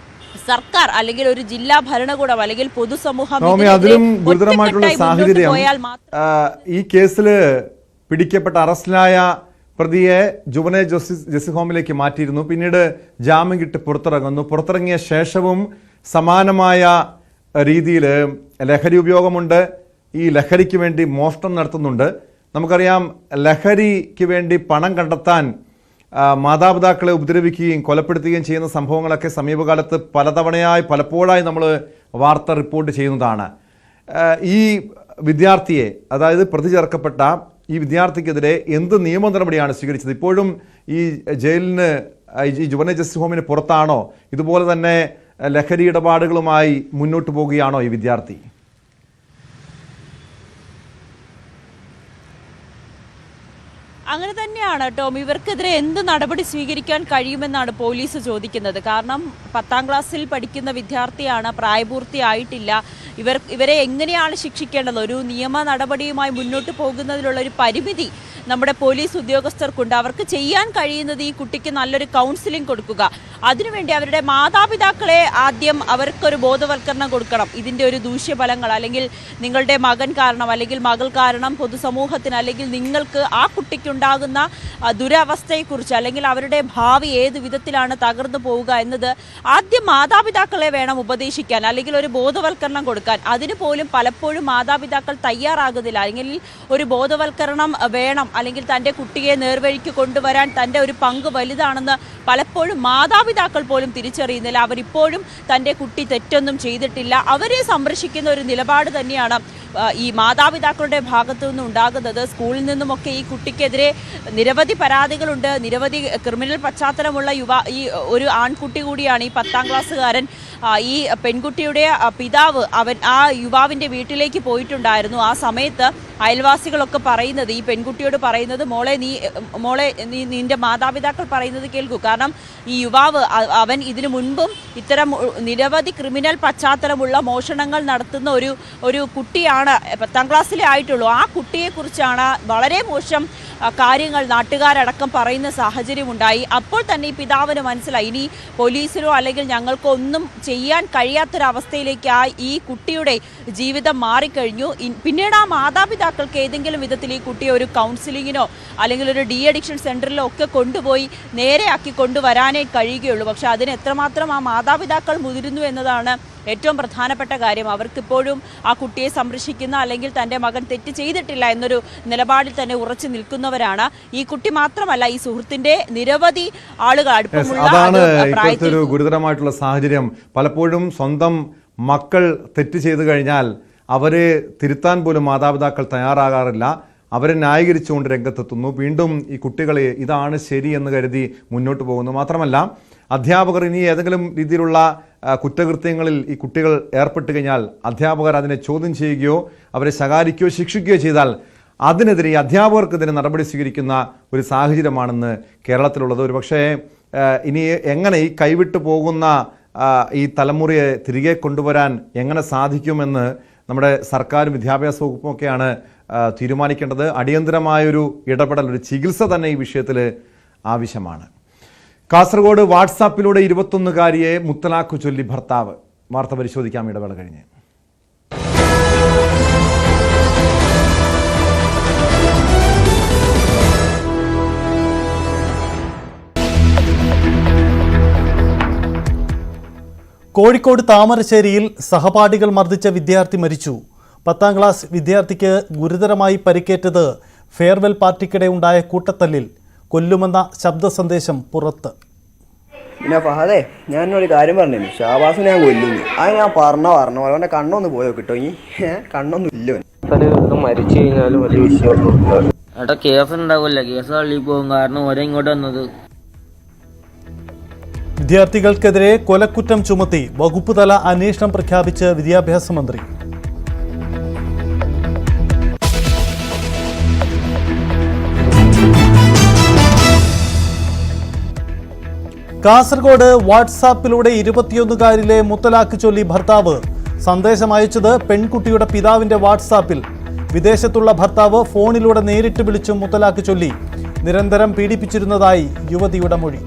സർക്കാർ അല്ലെങ്കിൽ ഒരു ജില്ലാ ഭരണകൂടം അല്ലെങ്കിൽ പൊതുസമൂഹം അതിലും ഗുരുതരമായിട്ടുള്ള സാഹചര്യം ഈ കേസിൽ പിടിക്കപ്പെട്ട അറസ്റ്റിലായ പ്രതിയെ ജുവനൈൽ ജസ്റ്റിസ് ഹോമിലേക്ക് മാറ്റിയിരുന്നു. പിന്നീട് ജാമ്യം കിട്ടി പുറത്തിറങ്ങുന്നു. പുറത്തിറങ്ങിയ ശേഷവും സമാനമായ രീതിയിൽ ലഹരി ഉപയോഗമുണ്ട്. ഈ ലഹരിക്ക് വേണ്ടി മോഷണം നടത്തുന്നുണ്ട്. നമുക്കറിയാം, ലഹരിക്ക് വേണ്ടി പണം കണ്ടെത്താൻ മാതാപിതാക്കളെ ഉപദ്രവിക്കുകയും കൊലപ്പെടുത്തുകയും ചെയ്യുന്ന സംഭവങ്ങളൊക്കെ സമീപകാലത്ത് പലപ്പോഴായി നമ്മൾ വാർത്ത റിപ്പോർട്ട് ചെയ്യുന്നതാണ്. ഈ വിദ്യാർത്ഥിയെ, അതായത് പ്രതി ചേർക്കപ്പെട്ട ഈ വിദ്യാർത്ഥിക്കെതിരെ എന്ത് നിയമ നടപടിയാണ് സ്വീകരിച്ചത്? ഇപ്പോഴും ഈ ജയിലിന്, ഈ ജുവനൈൽ ജസ്റ്റിസ് ഹോമിന് പുറത്താണോ? ഇതുപോലെ തന്നെ ലഹരി ഇടപാടുകളുമായി മുന്നോട്ട് പോവുകയാണോ ഈ വിദ്യാർത്ഥി? അങ്ങനെ തന്നെയാണ് ടോം. ഇവർക്കെതിരെ എന്ത് നടപടി സ്വീകരിക്കാൻ കഴിയുമെന്നാണ് പോലീസ് ചോദിക്കുന്നത്. കാരണം 10ാം ക്ലാസ്സിൽ പഠിക്കുന്ന വിദ്യാർത്ഥിയാണ്, പ്രായപൂർത്തിയായിട്ടില്ല. ഇവരെ എങ്ങനെയാണ് ശിക്ഷിക്കേണ്ടത്? ഒരു നിയമ നടപടിയുമായി മുന്നോട്ട് പോകുന്നതിലുള്ള ഒരു പരിമിതി നമ്മുടെ പോലീസ് ഉദ്യോഗസ്ഥർക്കുണ്ട്. അവർക്ക് ചെയ്യാൻ കഴിയുന്നത് ഈ കുട്ടിക്ക് നല്ലൊരു കൗൺസിലിംഗ് കൊടുക്കുക. അതിനുവേണ്ടി അവരുടെ മാതാപിതാക്കളെ ആദ്യം അവർക്കൊരു ബോധവൽക്കരണം കൊടുക്കണം. ഇതിൻ്റെ ഒരു ദൂഷ്യഫലങ്ങൾ, അല്ലെങ്കിൽ നിങ്ങളുടെ മകൻ കാരണം അല്ലെങ്കിൽ മകൾ കാരണം പൊതുസമൂഹത്തിന് അല്ലെങ്കിൽ നിങ്ങൾക്ക് ആ കുട്ടിക്കുണ്ടാകുന്ന ദുരവസ്ഥയെക്കുറിച്ച് അല്ലെങ്കിൽ അവരുടെ ഭാവി ഏത് വിധത്തിലാണ് തകർന്നു പോവുക എന്നത് ആദ്യം മാതാപിതാക്കളെ വേണം ഉപദേശിക്കാൻ, അല്ലെങ്കിൽ ഒരു ബോധവൽക്കരണം കൊടുക്കാൻ. അതിന് പോലും പലപ്പോഴും മാതാപിതാക്കൾ തയ്യാറാകുന്നില്ല. അല്ലെങ്കിൽ ഒരു ബോധവൽക്കരണം വേണം, അല്ലെങ്കിൽ തൻ്റെ കുട്ടിയെ നേർവഴിക്ക് കൊണ്ടുവരാൻ തൻ്റെ ഒരു പങ്ക് വലുതാണെന്ന് പലപ്പോഴും മാതാപിതാക്കൾ പോലും തിരിച്ചറിയുന്നില്ല. അവരിപ്പോഴും തൻ്റെ കുട്ടി തെറ്റൊന്നും ചെയ്തിട്ടില്ല, അവരെ സംരക്ഷിക്കുന്ന ഒരു നിലപാട് തന്നെയാണ് ഈ മാതാപിതാക്കളുടെ ഭാഗത്തു നിന്നും ഉണ്ടാകുന്നത്. സ്കൂളിൽ നിന്നുമൊക്കെ ഈ കുട്ടിക്കെതിരെ നിരവധി പരാതികളുണ്ട്. നിരവധി ക്രിമിനൽ പശ്ചാത്തലമുള്ള ഈ ഒരു ആൺകുട്ടി കൂടിയാണ് ഈ 10ാം ക്ലാസ്സുകാരൻ. ഈ പെൺകുട്ടിയുടെ പിതാവ് ആ യുവാവിൻ്റെ വീട്ടിലേക്ക് പോയിട്ടുണ്ടായിരുന്നു. ആ സമയത്ത് അയൽവാസികളൊക്കെ പറയുന്നത്, ഈ പെൺകുട്ടിയോട് പറയുന്നത്, മോളെ നീ നിന്റെ മാതാപിതാക്കൾ പറയുന്നത് കേൾക്കൂ. കാരണം ഈ യുവാവ് അവൻ ഇതിനു മുൻപും ഇത്തരം നിരവധി ക്രിമിനൽ പശ്ചാത്തലമുള്ള മോഷണങ്ങൾ നടത്തുന്ന ഒരു കുട്ടിയാണ്. 10ാം ക്ലാസ്സിലേ ആയിട്ടുള്ളൂ. ആ കുട്ടിയെക്കുറിച്ചാണ് വളരെ മോശം കാര്യങ്ങൾ നാട്ടുകാരടക്കം പറയുന്ന സാഹചര്യമുണ്ടായി. അപ്പോൾ തന്നെ ഈ പിതാവിന് മനസ്സിലായി, ഇനി പോലീസിലോ അല്ലെങ്കിൽ ഞങ്ങൾക്കോ ഒന്നും ചെയ്യാൻ കഴിയാത്തൊരവസ്ഥയിലേക്ക് ഈ കുട്ടിയുടെ ജീവിതം മാറിക്കഴിഞ്ഞു. പിന്നീട് ആ മാതാപിതാക്കൾക്ക് ഏതെങ്കിലും വിധത്തിൽ ഈ കുട്ടിയെ ഒരു കൗൺസിലിങ്ങിനോ അല്ലെങ്കിൽ ഒരു ഡി അഡിക്ഷൻ സെന്ററിലോ ഒക്കെ കൊണ്ടുപോയി നേരെയാക്കി കൊണ്ടുവരാനേ കഴിയുകയുള്ളൂ. പക്ഷെ അതിന് എത്രമാത്രം ആ മാതാപിതാക്കൾ മുതിരുന്നു എന്നതാണ് ഏറ്റവും പ്രധാനപ്പെട്ട കാര്യം. അവർക്കിപ്പോഴും ആ കുട്ടിയെ സംരക്ഷിക്കുന്ന അല്ലെങ്കിൽ തൻ്റെ മകൻ തെറ്റ് ചെയ്തിട്ടില്ല എന്നൊരു നിലപാടിൽ തന്നെ ഉറച്ചു നിൽക്കുന്നവരാണ്. ഈ കുട്ടി മാത്രമല്ല, ഈ സുഹൃത്തിന്റെ നിരവധി ആളുകൾ അടുപ്പമുള്ള. അതാണ് ഇപ്പോഴത്തെ ഒരു ഗുരുതരമായിട്ടുള്ള സാഹചര്യം. പലപ്പോഴും സ്വന്തം മക്കൾ തെറ്റ് ചെയ്തു കഴിഞ്ഞാൽ അവരെ തിരുത്താൻ പോലും മാതാപിതാക്കൾ തയ്യാറാകാറില്ല. അവരെ ന്യായീകരിച്ചുകൊണ്ട് രംഗത്തെത്തുന്നു. വീണ്ടും ഈ കുട്ടികളെ ഇതാണ് ശരി എന്ന് കരുതി മുന്നോട്ട് പോകുന്നു. മാത്രമല്ല, അധ്യാപകർ ഇനി ഏതെങ്കിലും രീതിയിലുള്ള കുറ്റകൃത്യങ്ങളിൽ ഈ കുട്ടികൾ ഏർപ്പെട്ട് കഴിഞ്ഞാൽ അധ്യാപകർ അതിനെ ചോദ്യം ചെയ്യുകയോ അവരെ ശകാരിക്കുകയോ ശിക്ഷിക്കുകയോ ചെയ്താൽ അതിനെതിരെ ഈ അധ്യാപകർക്കെതിരെ നടപടി സ്വീകരിക്കുന്ന ഒരു സാഹചര്യമാണെന്ന് കേരളത്തിലുള്ളത്. ഒരു പക്ഷേ ഇനി എങ്ങനെ ഈ കൈവിട്ടു പോകുന്ന ഈ തലമുറയെ തിരികെ കൊണ്ടുവരാൻ എങ്ങനെ സാധിക്കുമെന്ന് നമ്മുടെ സർക്കാരും വിദ്യാഭ്യാസ വകുപ്പും ഒക്കെയാണ് തീരുമാനിക്കേണ്ടത്. അടിയന്തരമായൊരു ഇടപെടൽ, ഒരു ചികിത്സ തന്നെ ഈ വിഷയത്തിൽ ആവശ്യമാണ്. കാസർഗോഡ് വാട്സാപ്പിലൂടെ 21-കാരിയെ മുത്തലാഖ് ചൊല്ലി ഭർത്താവ്. വാർത്ത പരിശോധിക്കാം ഇടവേള കഴിഞ്ഞ്. കോഴിക്കോട് താമരശ്ശേരിയിൽ സഹപാഠികൾ മർദ്ദിച്ച വിദ്യാർത്ഥി മരിച്ചു. 10ാം ക്ലാസ് വിദ്യാർത്ഥിക്ക് ഗുരുതരമായി പരിക്കേറ്റത് ഫെയർവെൽ പാർട്ടിക്കിടെ ഉണ്ടായ കൂട്ടത്തല്ലിൽ. കൊല്ലുമെന്ന ശബ്ദ സന്ദേശം പുറത്ത്. പിന്നെ ഫഹദേ, ഞാനൊരു കാര്യം പറഞ്ഞു, ഷാബാസിനെ ഞാൻ കൊല്ലുന്നു. അത് ഞാൻ പറഞ്ഞ പോലെ അവൻ്റെ കണ്ണൊന്ന് പോയോ കിട്ടോ? ഈ കണ്ണൊന്നും ഇല്ലോ. മരിച്ചു കഴിഞ്ഞാലും വലിയ വിഷയമൊന്നും ഏട്ടാ കേസ് ഉണ്ടാവില്ല. കേസ് തള്ളി പോകും. കാരണം ഓരോ ഇങ്ങോട്ട് വന്നത്. വിദ്യാർത്ഥികൾക്കെതിരെ കൊലക്കുറ്റം ചുമത്തി വകുപ്പ് തല അന്വേഷണം പ്രഖ്യാപിച്ച് വിദ്യാഭ്യാസ മന്ത്രി. കാസർഗോഡ് വാട്സാപ്പിലൂടെ 21-കാരിലെ മുത്തലാഖ് ചൊല്ലി ഭർത്താവ്. സന്ദേശം അയച്ചത് പെൺകുട്ടിയുടെ പിതാവിന്റെ വാട്സാപ്പിൽ. വിദേശത്തുള്ള ഭർത്താവ് ഫോണിലൂടെ നേരിട്ട് വിളിച്ചു മുത്തലാഖ് ചൊല്ലി. നിരന്തരം പീഡിപ്പിച്ചിരുന്നതായി യുവതിയുടെ മൊഴി.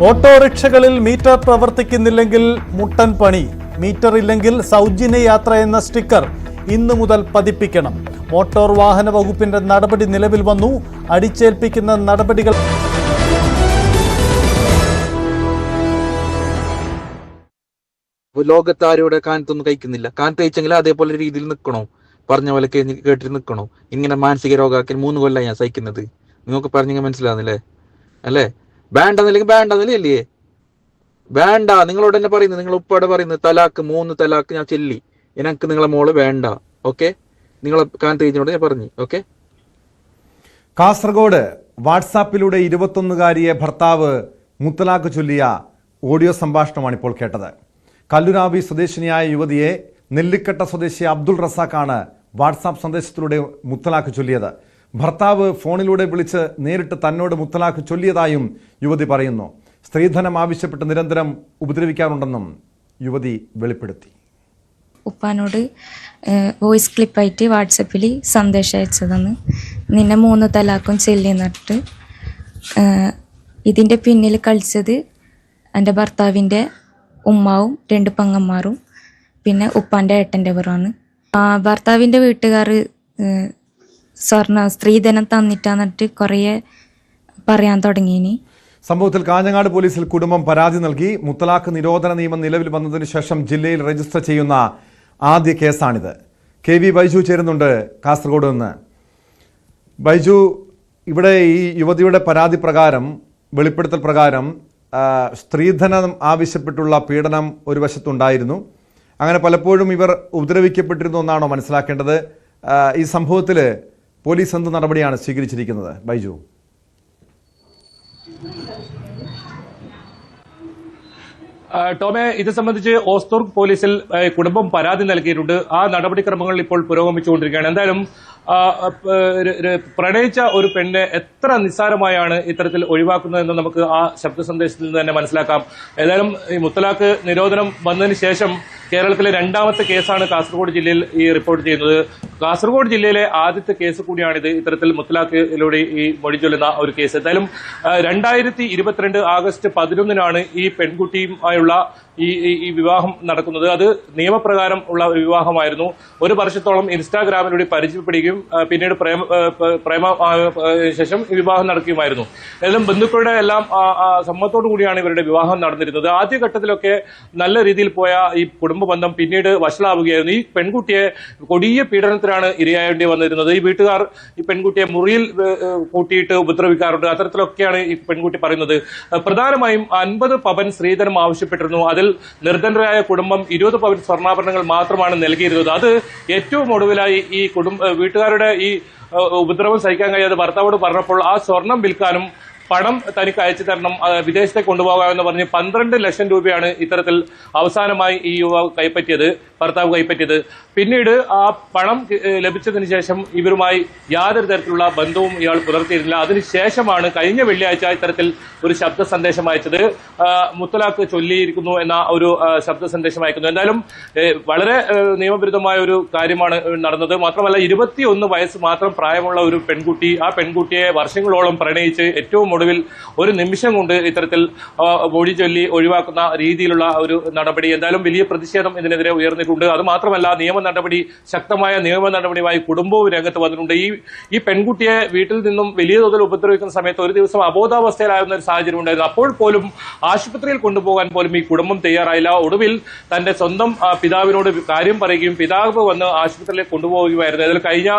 ഓട്ടോറിക്ഷകളിൽ മീറ്റർ പ്രവർത്തിക്കുന്നില്ലെങ്കിൽ മുട്ടൻ പണി. മീറ്റർ ഇല്ലെങ്കിൽ സൗജന്യ യാത്ര എന്ന സ്റ്റിക്കർ ഇന്നു മുതൽ പതിപ്പിക്കണം. മോട്ടോർ വാഹന വകുപ്പിന്റെ നടപടി നിലവിൽ വന്നു. അടിച്ചേൽപ്പിക്കുന്ന നടപടികൾ ലോകത്താരോടെ കാനത്തൊന്നും കഴിക്കുന്നില്ല. കാനത്ത് കഴിച്ചെങ്കിൽ അതേപോലെ രീതിയിൽ നിൽക്കണോ? പറഞ്ഞ പോലെ കേട്ടിട്ട് നിൽക്കണോ? ഇങ്ങനെ മാനസിക രോഗാക്കാൻ 3 കൊല്ലം ഞാൻ സഹിക്കുന്നത്. നിങ്ങൾക്ക് പറഞ്ഞെങ്കിൽ മനസ്സിലാവുന്നില്ലേ? അല്ലേ? വേണ്ടെന്നില്ലെങ്കിൽ വേണ്ടെന്നില്ലേ? വേണ്ട. നിങ്ങളോട് തന്നെ പറയുന്നത്, നിങ്ങൾ ഉപ്പാടെ പറയുന്നത് തലാക്ക് 3 തലാക്ക് ഞാൻ ചൊല്ലി. എനിക്ക് നിങ്ങളെ മോള് വേണ്ട. ഓക്കെ, നിങ്ങളെ കാനത്ത് കഴിച്ചോട് ഞാൻ പറഞ്ഞു. ഓക്കെ. കാസർഗോഡ് വാട്സാപ്പിലൂടെ 21-കാരിയെ ഭർത്താവ് മുത്തലാഖ് ചൊല്ലിയ ഓഡിയോ സംഭാഷണമാണ് ഇപ്പോൾ കേട്ടത്. കല്ലുരാവി സ്വദേശിനിയായ യുവതിയെ നെല്ലിക്കട്ട സ്വദേശി അബ്ദുൾ റസാഖാണ് വാട്സാപ്പ് സന്ദേശത്തിലൂടെ മുത്തലാഖ് ചൊല്ലിയത്. ഭർത്താവ് ഫോണിലൂടെ വിളിച്ച് നേരിട്ട് തന്നോട് മുത്തലാഖ് ചൊല്ലിയതായും യുവതി പറയുന്നു. സ്ത്രീധനം ആവശ്യപ്പെട്ട് നിരന്തരം ഉപദ്രവിക്കാറുണ്ടെന്നും യുവതി വെളിപ്പെടുത്തി. ഉപ്പാനോട് വോയിസ് ക്ലിപ്പായിട്ട് വാട്സപ്പിൽ സന്ദേശം അയച്ചതെന്ന്, നിന്നെ 3 തലാക്കും ചെല്ലി എന്നിട്ട് ഇതിൻ്റെ പിന്നിൽ കളിച്ചത് എൻ്റെ ഭർത്താവിൻ്റെ ഉമ്മാവും 2 പെങ്ങന്മാരും പിന്നെ ഉപ്പാൻ്റെ ഏട്ടൻ്റെ പേരാണ്. ഭർത്താവിൻ്റെ വീട്ടുകാർ സ്ത്രീധനം തന്നിട്ടാന്നിട്ട് കുറേ പറയാൻ തുടങ്ങിയിനി. സംഭവത്തിൽ കാഞ്ഞങ്ങാട് പോലീസിൽ കുടുംബം പരാതി നൽകി. മുത്തലാഖ് നിരോധന നിയമം നിലവിൽ വന്നതിന് ശേഷം ജില്ലയിൽ രജിസ്റ്റർ ചെയ്യുന്ന ആദ്യ കേസാണിത്. KV ബൈജു ചേരുന്നുണ്ട് കാസർഗോഡ് നിന്ന്. ബൈജു, ഇവിടെ ഈ യുവതിയുടെ പരാതി പ്രകാരം, വെളിപ്പെടുത്തൽ പ്രകാരം സ്ത്രീധനം ആവശ്യപ്പെട്ടുള്ള പീഡനം ഒരു വശത്തുണ്ടായിരുന്നു. അങ്ങനെ പലപ്പോഴും ഇവർ ഉപദ്രവിക്കപ്പെട്ടിരുന്നു എന്നാണോ മനസ്സിലാക്കേണ്ടത്? ഈ സംഭവത്തിൽ പോലീസ് എന്ത് നടപടിയാണ് സ്വീകരിച്ചിരിക്കുന്നത് ബൈജു? ടോമെ, ഇത് സംബന്ധിച്ച് ഓസ്തൂർക്ക് പോലീസിൽ കുടുംബം പരാതി നൽകിയിട്ടുണ്ട്. ആ നടപടിക്രമങ്ങൾ ഇപ്പോൾ പുരോഗമിച്ചുകൊണ്ടിരിക്കുകയാണ്. എന്തായാലും പ്രണയിച്ച ഒരു പെണ്ണെ എത്ര നിസ്സാരമായാണ് ഇത്തരത്തിൽ ഒഴിവാക്കുന്നതെന്ന് നമുക്ക് ആ ശബ്ദ സന്ദേശത്തിൽ നിന്ന് തന്നെ മനസ്സിലാക്കാം. ഏതായാലും ഈ മുത്തലാഖ് നിരോധനം വന്നതിന് ശേഷം കേരളത്തിലെ 2ാമത്തെ കേസാണ് കാസർഗോഡ് ജില്ലയിൽ ഈ റിപ്പോർട്ട് ചെയ്യുന്നത്. കാസർഗോഡ് ജില്ലയിലെ ആദ്യത്തെ കേസ് കൂടിയാണിത്, ഇത്തരത്തിൽ മുത്തലാഖിലൂടെ ഈ മൊഴി ചൊല്ലുന്ന ഒരു കേസ്. എന്തായാലും 2022 ആഗസ്റ്റ് 11 ഈ പെൺകുട്ടിയുമായുള്ള ഈ വിവാഹം നടക്കുന്നത്. അത് നിയമപ്രകാരം ഉള്ള വിവാഹമായിരുന്നു. 1 വർഷത്തോളം ഇൻസ്റ്റാഗ്രാമിലൂടെ പരിചയപ്പെടുകയും പിന്നീട് പ്രേമ ശേഷം ഈ വിവാഹം നടക്കുകയുമായിരുന്നു. ഏതായാലും ബന്ധുക്കളുടെ എല്ലാം സമ്മതത്തോടു കൂടിയാണ് ഇവരുടെ വിവാഹം നടന്നിരുന്നത്. ആദ്യഘട്ടത്തിലൊക്കെ നല്ല രീതിയിൽ പോയ ഈ കുടുംബ ബന്ധം പിന്നീട് വഷളാവുകയായിരുന്നു. ഈ പെൺകുട്ടിയെ കൊടിയ പീഡനത്തിനാണ് ഇരയായേണ്ടി വന്നിരുന്നത്. ഈ വീട്ടുകാർ ഈ പെൺകുട്ടിയെ മുറിയിൽ കൂട്ടിയിട്ട് ഉപദ്രവിക്കാറുണ്ട്. അത്തരത്തിലൊക്കെയാണ് ഈ പെൺകുട്ടി പറയുന്നത്. പ്രധാനമായും 50 പവൻ സ്ത്രീധനം ആവശ്യപ്പെട്ടിരുന്നു. അതിൽ നിർധനരായ കുടുംബം 20 പവൻ സ്വർണ്ണാഭരണങ്ങൾ മാത്രമാണ് നൽകിയിരുന്നത്. അത് ഏറ്റവും ഒടുവിലായി ഈ വീട്ടുകാരുടെ ഈ ഉപദ്രവം സഹിക്കാൻ കഴിയാതെ ഭർത്താവോട് പറഞ്ഞപ്പോൾ ആ സ്വർണം വിൽക്കാനും പണം തനിക്ക് അയച്ചു തരണം, വിദേശത്തേക്ക് കൊണ്ടുപോകാമെന്ന് പറഞ്ഞ് 12 ലക്ഷം രൂപയാണ് ഇത്തരത്തിൽ അവസാനമായി ഈ യുവാവ് ഭർത്താവ് കൈപ്പറ്റിയത്. പിന്നീട് ആ പണം ലഭിച്ചതിന് ശേഷം ഇവരുമായി യാതൊരു തരത്തിലുള്ള ബന്ധവും ഇയാൾ പുലർത്തിയിരുന്നില്ല. അതിനുശേഷമാണ് കഴിഞ്ഞ വെള്ളിയാഴ്ച ഇത്തരത്തിൽ ഒരു ശബ്ദ സന്ദേശം അയച്ചത്. മുത്തലാഖ് ചൊല്ലിയിരിക്കുന്നു എന്ന ഒരു ശബ്ദ സന്ദേശം അയക്കുന്നു. എന്തായാലും വളരെ നിയമവിരുദ്ധമായ ഒരു കാര്യമാണ് നടന്നത്. മാത്രമല്ല 21 വയസ്സ് മാത്രം പ്രായമുള്ള ഒരു പെൺകുട്ടി, ആ പെൺകുട്ടിയെ വർഷങ്ങളോളം പ്രണയിച്ച് ഏറ്റവും ഒടുവിൽ ഒരു നിമിഷം കൊണ്ട് ഇത്തരത്തിൽ മൊഴി ചൊല്ലി ഒഴിവാക്കുന്ന രീതിയിലുള്ള ഒരു നടപടി. എന്തായാലും വലിയ പ്രതിഷേധം ഇതിനെതിരെ ഉയർന്നിട്ടുണ്ട്. അത് മാത്രമല്ല ശക്തമായ നിയമ നടപടിയുമായി കുടുംബവും രംഗത്ത് വന്നിട്ടുണ്ട്. ഈ പെൺകുട്ടിയെ വീട്ടിൽ നിന്നും വലിയ തോതിൽ ഉപദ്രവിക്കുന്ന സമയത്ത് ഒരു ദിവസം അബോധാവസ്ഥയിലാകുന്ന ഒരു സാഹചര്യം ഉണ്ടായിരുന്നു. അപ്പോൾ പോലും ആശുപത്രിയിൽ കൊണ്ടുപോകാൻ പോലും ഈ കുടുംബം തയ്യാറായില്ല. ഒടുവിൽ തന്റെ സ്വന്തം പിതാവിനോട് കാര്യം പറയുകയും പിതാവ് വന്ന് ആശുപത്രിയിലേക്ക് കൊണ്ടുപോവുകയായിരുന്നു. അതിൽ കഴിഞ്ഞ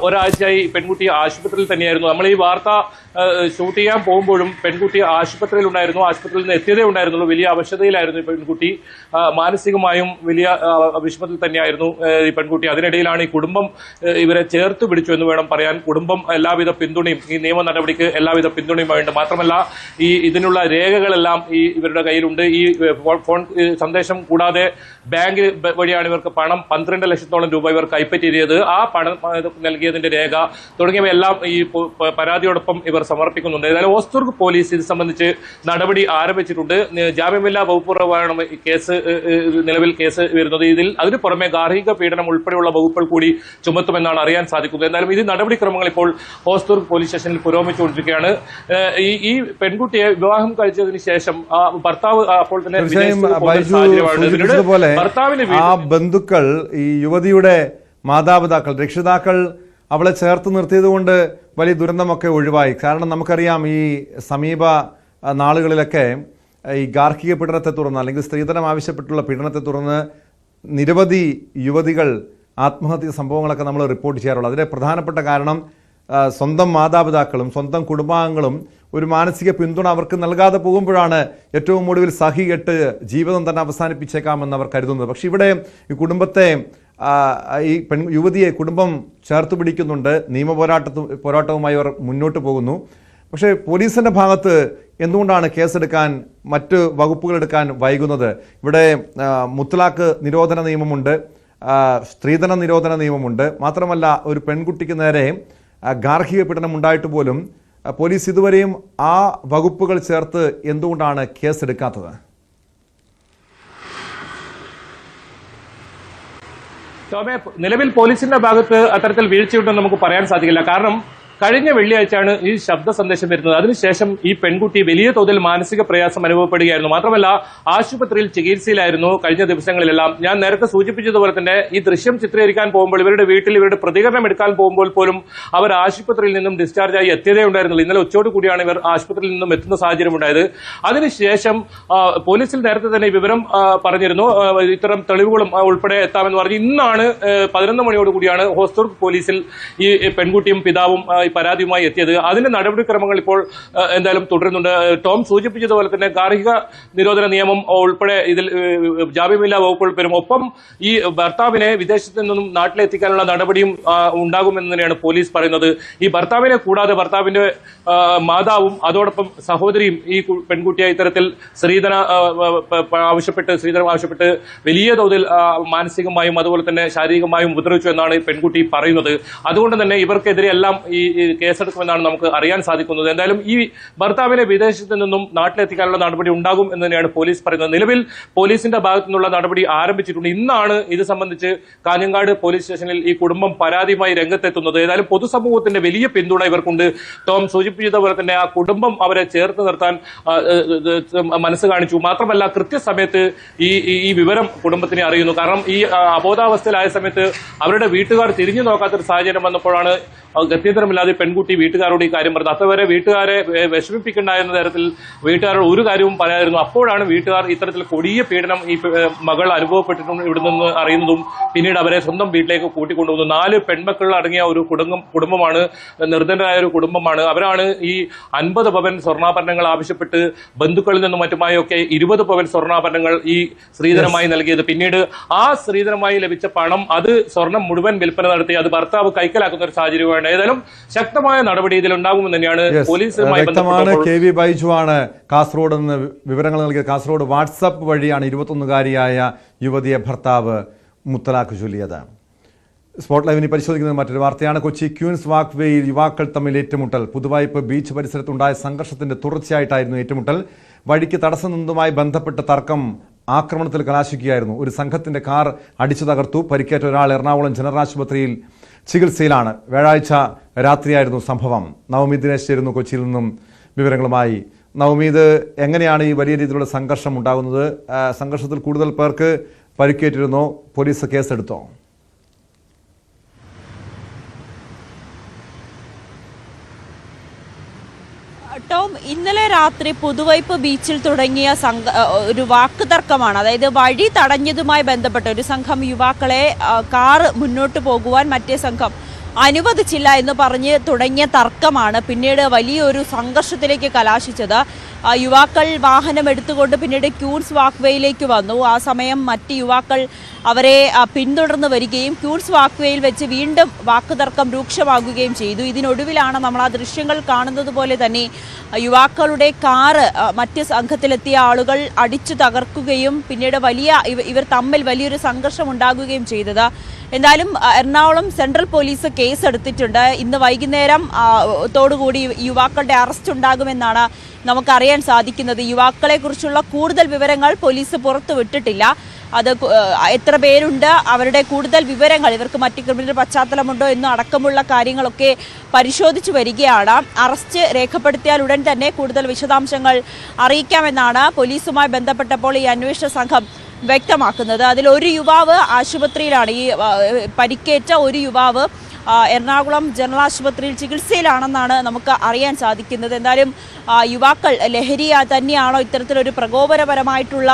ഒരാഴ്ചയായി പെൺകുട്ടി ആശുപത്രിയിൽ തന്നെയായിരുന്നു. നമ്മൾ ഈ വാർത്ത ഷൂട്ട് ചെയ്യാൻ പോകുമ്പോഴും പെൺകുട്ടി ആശുപത്രിയിൽ ഉണ്ടായിരുന്നു. ആശുപത്രിയിൽ നിന്ന് എത്തിയതേ ഉണ്ടായിരുന്നുള്ളൂ. വലിയ അവശതയിലായിരുന്നു ഈ പെൺകുട്ടി. മാനസികമായും വലിയ വിഷമത്തിൽ തന്നെയായിരുന്നു ഈ പെൺകുട്ടി. അതിനിടയിലാണ് ഈ കുടുംബം ഇവരെ ചേർത്ത് പിടിച്ചു എന്ന് വേണം പറയാൻ. കുടുംബം എല്ലാവിധ പിന്തുണയും, ഈ നിയമ നടപടിക്ക് എല്ലാവിധ പിന്തുണയുമായുണ്ട്. മാത്രമല്ല ഇതിനുള്ള രേഖകളെല്ലാം ഇവരുടെ കയ്യിലുണ്ട്. ഈ ഫോൺ സന്ദേശം കൂടാതെ ബാങ്ക് വഴിയാണ് ഇവർക്ക് പണം 12 ലക്ഷത്തോളം രൂപ ഇവർ കൈപ്പറ്റിയത്. ആ പണം നൽകിയതിന്റെ രേഖ തുടങ്ങിയവയെല്ലാം ഈ പരാതിയോടൊപ്പം ഇവർ സമർപ്പിക്കുന്നുണ്ട്. ഏതായാലും ഹോസ്ദുർഗ് പോലീസ് ഇത് സംബന്ധിച്ച് നടപടി ആരംഭിച്ചിട്ടുണ്ട്. ജാമ്യമില്ലാ വകുപ്പ് പ്രകാരമാണ് കേസ് നിലവിൽ കേസ് വരുന്നത്. ഇതിൽ അതിനു പുറമെ ഗാർഹിക പീഡനം ഉൾപ്പെടെയുള്ള വകുപ്പുകൾ കൂടി ചുമത്തുമെന്നാണ് അറിയാൻ സാധിക്കുന്നത്. എന്നാലും ഇത് നടപടിക്രമങ്ങൾ ഇപ്പോൾ ഹോസ്ദുർഗ് പോലീസ് സ്റ്റേഷനിൽ പുരോഗമിച്ചുകൊണ്ടിരിക്കുകയാണ്. ഈ പെൺകുട്ടിയെ വിവാഹം കഴിച്ചതിന് ശേഷം ഭർത്താവ് അപ്പോൾ തന്നെ ആ ബന്ധുക്കൾ, ഈ യുവതിയുടെ മാതാപിതാക്കൾ, രക്ഷിതാക്കൾ അവളെ ചേർത്ത് നിർത്തിയത് കൊണ്ട് വലിയ ദുരന്തമൊക്കെ ഒഴിവായി. കാരണം നമുക്കറിയാം, ഈ സമീപ നാളുകളിലൊക്കെ ഈ ഗാർഹിക പീഡനത്തെ തുടർന്ന് അല്ലെങ്കിൽ സ്ത്രീധനം ആവശ്യപ്പെട്ടുള്ള പീഡനത്തെ തുടർന്ന് നിരവധി യുവതികൾ ആത്മഹത്യ സംഭവങ്ങളൊക്കെ നമ്മൾ റിപ്പോർട്ട് ചെയ്യാറുള്ളത്. അതിലെ പ്രധാനപ്പെട്ട കാരണം സ്വന്തം മാതാപിതാക്കളും സ്വന്തം കുടുംബാംഗങ്ങളും ഒരു മാനസിക പിന്തുണ അവർക്ക് നൽകാതെ പോകുമ്പോഴാണ് ഏറ്റവും ഒടുവിൽ സഹികെട്ട് ജീവിതം തന്നെ അവസാനിപ്പിച്ചേക്കാമെന്ന് അവർ കരുതുന്നത്. പക്ഷെ ഇവിടെ ഈ കുടുംബത്തെ, ഈ യുവതിയെ കുടുംബം ചേർത്ത് പിടിക്കുന്നുണ്ട്. നിയമ പോരാട്ടവുമായി അവർ മുന്നോട്ട് പോകുന്നു. പക്ഷേ പോലീസിൻ്റെ ഭാഗത്ത് എന്തുകൊണ്ടാണ് കേസെടുക്കാൻ, മറ്റ് വകുപ്പുകളെടുക്കാൻ വൈകുന്നത്? ഇവിടെ മുത്തലാഖ് നിരോധന നിയമമുണ്ട്, സ്ത്രീധന നിരോധന നിയമമുണ്ട്. മാത്രമല്ല, ഒരു പെൺകുട്ടിക്ക് നേരെ ഗാർഹിക പീഡനം ഉണ്ടായിട്ട് പോലും പോലീസ് ഇതുവരെയും ആ വകുപ്പുകൾ ചേർത്ത് എന്തുകൊണ്ടാണ് കേസെടുക്കാത്തത്? നിലവിൽ പോലീസിന്റെ ഭാഗത്ത് അത്തരത്തിൽ വീഴ്ചയുണ്ടെന്ന് നമുക്ക് പറയാൻ സാധിക്കില്ല. കാരണം കഴിഞ്ഞ വെള്ളിയാഴ്ചയാണ് ഈ ശബ്ദ സന്ദേശം വരുന്നത്. അതിനുശേഷം ഈ പെൺകുട്ടി വലിയ തോതിൽ മാനസിക പ്രയാസം അനുഭവപ്പെടുകയായിരുന്നു. മാത്രമല്ല, ആശുപത്രിയിൽ ചികിത്സയിലായിരുന്നു കഴിഞ്ഞ ദിവസങ്ങളിലെല്ലാം. ഞാൻ നേരത്തെ സൂചിപ്പിച്ചതുപോലെ തന്നെ ഈ ദൃശ്യം ചിത്രീകരിക്കാൻ പോകുമ്പോൾ, ഇവരുടെ വീട്ടിൽ ഇവരുടെ പ്രതികരണം എടുക്കാൻ പോകുമ്പോൾ പോലും അവർ ആശുപത്രിയിൽ നിന്നും ഡിസ്ചാർജായി എത്തിയതേ ഉണ്ടായിരുന്നുള്ളൂ. ഇന്നലെ ഉച്ചയോട് കൂടിയാണ് ഇവർ ആശുപത്രിയിൽ നിന്നും എത്തുന്ന സാഹചര്യം ഉണ്ടായത്. അതിനുശേഷം പോലീസിൽ നേരത്തെ തന്നെ വിവരം പറഞ്ഞിരുന്നു, ഇത്തരം തെളിവുകളും ഉൾപ്പെടെ എത്താമെന്ന് പറഞ്ഞ്. ഇന്നാണ് 11 മണിയോടുകൂടിയാണ് ഹോസ്ദുർഗ് പോലീസിൽ ഈ പെൺകുട്ടിയും പിതാവും പരാതിയുമായി എത്തിയത്. അതിന്റെ നടപടിക്രമങ്ങൾ ഇപ്പോൾ എന്തായാലും തുടരുന്നുണ്ട്. ടോം സൂചിപ്പിച്ചതുപോലെ തന്നെ ഗാർഹിക നിരോധന നിയമം ഉൾപ്പെടെ ഇതിൽ ജാമ്യമില്ലാ വകുപ്പുകൾ വരും. ഒപ്പം ഈ ഭർത്താവിനെ വിദേശത്ത് നിന്നും നാട്ടിലെത്തിക്കാനുള്ള നടപടിയും ഉണ്ടാകുമെന്ന് തന്നെയാണ് പോലീസ് പറയുന്നത്. ഈ ഭർത്താവിനെ കൂടാതെ ഭർത്താവിന്റെ മാതാവും അതോടൊപ്പം സഹോദരിയും ഈ പെൺകുട്ടിയെ ഇത്തരത്തിൽ സ്ത്രീധനം ആവശ്യപ്പെട്ട് വലിയ തോതിൽ മാനസികമായും അതുപോലെ തന്നെ ശാരീരികമായും ഉപദ്രവിച്ചു എന്നാണ് പെൺകുട്ടി പറയുന്നത്. അതുകൊണ്ട് തന്നെ ഇവർക്കെതിരെ എല്ലാം ഈ കേസെടുക്കുമെന്നാണ് നമുക്ക് അറിയാൻ സാധിക്കുന്നത്. എന്തായാലും ഈ ഭർത്താവിനെ വിദേശത്ത് നിന്നും നാട്ടിലെത്തിക്കാനുള്ള നടപടി ഉണ്ടാകും എന്ന് തന്നെയാണ് പോലീസ് പറയുന്നത്. നിലവിൽ പോലീസിന്റെ ഭാഗത്തു നിന്നുള്ള നടപടി ആരംഭിച്ചിട്ടുണ്ട്. ഇന്നാണ് ഇത് സംബന്ധിച്ച് കാഞ്ഞങ്ങാട് പോലീസ് സ്റ്റേഷനിൽ ഈ കുടുംബം പരാതിയുമായി രംഗത്തെത്തുന്നത്. ഏതായാലും പൊതുസമൂഹത്തിന്റെ വലിയ പിന്തുണ ഇവർക്കുണ്ട്. ടോം സൂചിപ്പിച്ചതുപോലെ തന്നെ ആ കുടുംബം അവരെ ചേർത്ത് നിർത്താൻ മനസ്സ് കാണിച്ചു. മാത്രമല്ല, കൃത്യസമയത്ത് ഈ വിവരം കുടുംബത്തിനെ അറിയുന്നു. കാരണം ഈ അബോധാവസ്ഥയിലായ സമയത്ത് അവരുടെ വീട്ടുകാർ തിരിഞ്ഞു നോക്കാത്തൊരു സാഹചര്യം വന്നപ്പോഴാണ് ഗത്യന്തരമില്ലാതെ പെൺകുട്ടി വീട്ടുകാരോട് ഈ കാര്യം പറഞ്ഞത്. അതുവരെ വീട്ടുകാരെ വിഷമിപ്പിക്കേണ്ട എന്ന തരത്തിൽ വീട്ടുകാരോട് ഒരു കാര്യവും പറയായിരുന്നു. അപ്പോഴാണ് വീട്ടുകാർ ഇത്തരത്തിൽ കൊടിയ പീഡനം ഈ മകൾ അനുഭവപ്പെട്ടിട്ടുണ്ട് ഇവിടെ നിന്ന് അറിയുന്നതും പിന്നീട് അവരെ സ്വന്തം വീട്ടിലേക്ക് കൂട്ടിക്കൊണ്ടുപോകുന്നു. 4 പെൺമക്കൾ അടങ്ങിയ ഒരു കുടുംബമാണ്, നിർധനരായ ഒരു കുടുംബമാണ്. അവരാണ് ഈ 50 പവൻ സ്വർണ്ണാഭരണങ്ങൾ ആവശ്യപ്പെട്ട് ബന്ധുക്കളിൽ നിന്നും മറ്റുമായി ഒക്കെ 20 പവൻ സ്വർണ്ണാഭരണങ്ങൾ ഈ സ്ത്രീധനമായി നൽകിയത്. പിന്നീട് ആ സ്ത്രീധനമായി ലഭിച്ച പണം, അത് സ്വർണം മുഴുവൻ വിൽപ്പന നടത്തി അത് ഭർത്താവ് കൈക്കലാക്കുന്ന ഒരു സാഹചര്യമാണ്. ഏതായാലും ശക്തമായ നടപടി ഇതിൽ ഉണ്ടാകുമെന്ന് തന്നെയാണ് പോലീസുമായി ബന്ധപ്പെട്ട കെ വി ബൈജു ആണ് കാസർഗോഡ് നിന്ന് വിവരങ്ങൾ നൽകിയത്. കാസർഗോഡ് വാട്സപ്പ് വഴിയാണ് 21-കാരിയായ യുവതിയെ ഭർത്താവ് മുത്തലാഖ് ചൊല്ലിയത്. സ്പോട്ട് ലൈവിനെ പരിശോധിക്കുന്നത് മറ്റൊരു വാർത്തയാണ്. കൊച്ചി ക്യൂൻസ് വാക്ക് വേയിൽ യുവാക്കൾ തമ്മിൽ ഏറ്റുമുട്ടൽ. പുതുവായ്പ് ബീച്ച് പരിസരത്തുണ്ടായ സംഘർഷത്തിന്റെ തുടർച്ചയായിട്ടായിരുന്നു ഏറ്റുമുട്ടൽ. വഴിക്ക് തടസ്സം നിന്നതുമായി ബന്ധപ്പെട്ട തർക്കം ആക്രമണത്തിൽ കലാശിക്കുകയായിരുന്നു. ഒരു സംഘത്തിന്റെ കാർ അടിച്ചു തകർത്തു. പരിക്കേറ്റ ഒരാൾ എറണാകുളം ജനറൽ ആശുപത്രിയിൽ ചികിത്സയിലാണ്. വ്യാഴാഴ്ച രാത്രിയായിരുന്നു സംഭവം. നവമി ദിനേശ് ചേരുന്നു കൊച്ചിയിൽ നിന്നും വിവരങ്ങളുമായി. നവമി, ഇത് എങ്ങനെയാണ് ഈ വലിയ രീതിയിലുള്ള സംഘർഷം ഉണ്ടാകുന്നത്? സംഘർഷത്തിൽ കൂടുതൽ പേർക്ക് പരിക്കേറ്റിരുന്നോ? പോലീസ് കേസെടുത്തോ? ടോം, ഇന്നലെ രാത്രി പുതുവൈപ്പ് ബീച്ചിൽ തുടങ്ങിയ ഒരു വാക്ക് തർക്കമാണ്. അതായത് വഴി തടഞ്ഞതുമായി ബന്ധപ്പെട്ട് ഒരു സംഘം യുവാക്കളെ കാറ് മുന്നോട്ട് പോകുവാൻ മറ്റേ സംഘം അനുവദിച്ചില്ല എന്ന് പറഞ്ഞ് തുടങ്ങിയ തർക്കമാണ് പിന്നീട് വലിയൊരു സംഘർഷത്തിലേക്ക് കലാശിച്ചത്. യുവാക്കൾ വാഹനം എടുത്തുകൊണ്ട് പിന്നീട് ക്യൂൻസ് വാക്ക്വേയിലേക്ക് വന്നു. ആ സമയം മറ്റ് യുവാക്കൾ അവരെ പിന്തുടർന്ന് വരികയും ക്യൂൻസ് വാക്ക്വേയിൽ വെച്ച് വീണ്ടും വാക്കുതർക്കം രൂക്ഷമാകുകയും ചെയ്തു. ഇതിനൊടുവിലാണ് നമ്മൾ ആ ദൃശ്യങ്ങൾ കാണുന്നത് പോലെ തന്നെ യുവാക്കളുടെ കാറ് മറ്റ് സംഘത്തിലെത്തിയ ആളുകൾ അടിച്ചു തകർക്കുകയും പിന്നീട് ഇവർ തമ്മിൽ വലിയൊരു സംഘർഷം ഉണ്ടാകുകയും ചെയ്തത്. എന്തായാലും എറണാകുളം സെൻട്രൽ പോലീസ് കേസെടുത്തിട്ടുണ്ട്. ഇന്ന് വൈകുന്നേരം തോടുകൂടി യുവാക്കളുടെ അറസ്റ്റ് ഉണ്ടാകുമെന്നാണ് നമുക്കറിയാൻ സാധിക്കുന്നത്. യുവാക്കളെ കുറിച്ചുള്ള കൂടുതൽ വിവരങ്ങൾ പോലീസ് പുറത്തുവിട്ടിട്ടില്ല. അത് എത്ര പേരുണ്ട്, അവരുടെ കൂടുതൽ വിവരങ്ങൾ, ഇവർക്ക് മറ്റ് ക്രിമിനൽ പശ്ചാത്തലമുണ്ടോ എന്നും അടക്കമുള്ള കാര്യങ്ങളൊക്കെ പരിശോധിച്ചു വരികയാണ്. അറസ്റ്റ് രേഖപ്പെടുത്തിയാൽ ഉടൻ തന്നെ കൂടുതൽ വിശദാംശങ്ങൾ അറിയിക്കാമെന്നാണ് പോലീസുമായി ബന്ധപ്പെട്ടപ്പോൾ ഈ അന്വേഷണ സംഘം വ്യക്തമാക്കുന്നത്. അതിലൊരു യുവാവ് ആശുപത്രിയിലാണ്. ഈ പരിക്കേറ്റ ഒരു യുവാവ് എറണാകുളം ജനറൽ ആശുപത്രിയിൽ ചികിത്സയിലാണെന്നാണ് നമുക്ക് അറിയാൻ സാധിക്കുന്നത്. എന്തായാലും യുവാക്കൾ ലഹരി തന്നെയാണോ ഇത്തരത്തിലൊരു പ്രകോപനപരമായിട്ടുള്ള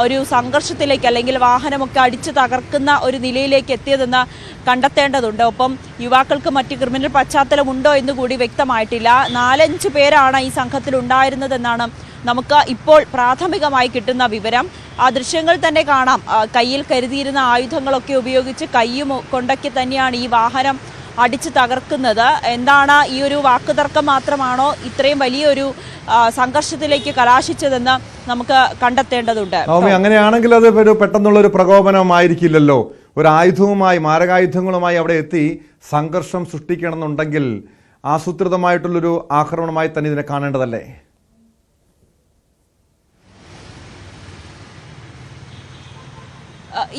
ഒരു സംഘർഷത്തിലേക്ക് അല്ലെങ്കിൽ വാഹനമൊക്കെ അടിച്ചു തകർക്കുന്ന ഒരു നിലയിലേക്ക് എത്തിയതെന്ന് കണ്ടെത്തേണ്ടതുണ്ട്. ഒപ്പം യുവാക്കൾക്ക് മറ്റ് ക്രിമിനൽ പശ്ചാത്തലമുണ്ടോ എന്ന് കൂടി വ്യക്തമായിട്ടില്ല. 4-5 പേരാണ് ഈ സംഘത്തിൽ ഉണ്ടായിരുന്നതെന്നാണ് നമുക്ക് ഇപ്പോൾ പ്രാഥമികമായി കിട്ടുന്ന വിവരം. ആ ദൃശ്യങ്ങൾ തന്നെ കാണാം. കയ്യിൽ കരുതിയിരുന്ന ആയുധങ്ങളൊക്കെ ഉപയോഗിച്ച് കയ്യും കൊണ്ടൊക്കെ തന്നെയാണ് ഈ വാഹനം അടിച്ചു തകർക്കുന്നത്. എന്താണ് ഈ ഒരു വാക്കുതർക്കം മാത്രമാണോ ഇത്രയും വലിയൊരു സംഘർഷത്തിലേക്ക് കലാശിച്ചതെന്ന് നമുക്ക് കണ്ടെത്തേണ്ടതുണ്ട്. അങ്ങനെയാണെങ്കിൽ അത് ഒരു പെട്ടെന്നുള്ളൊരു പ്രകോപനമായിരിക്കില്ലല്ലോ. ഒരു ആയുധവുമായി, മാരകായുധങ്ങളുമായി അവിടെ എത്തി സംഘർഷം സൃഷ്ടിക്കണമെന്നുണ്ടെങ്കിൽ ആസൂത്രിതമായിട്ടുള്ളൊരു ആക്രമണമായി തന്നെ ഇതിനെ കാണേണ്ടതല്ലേ?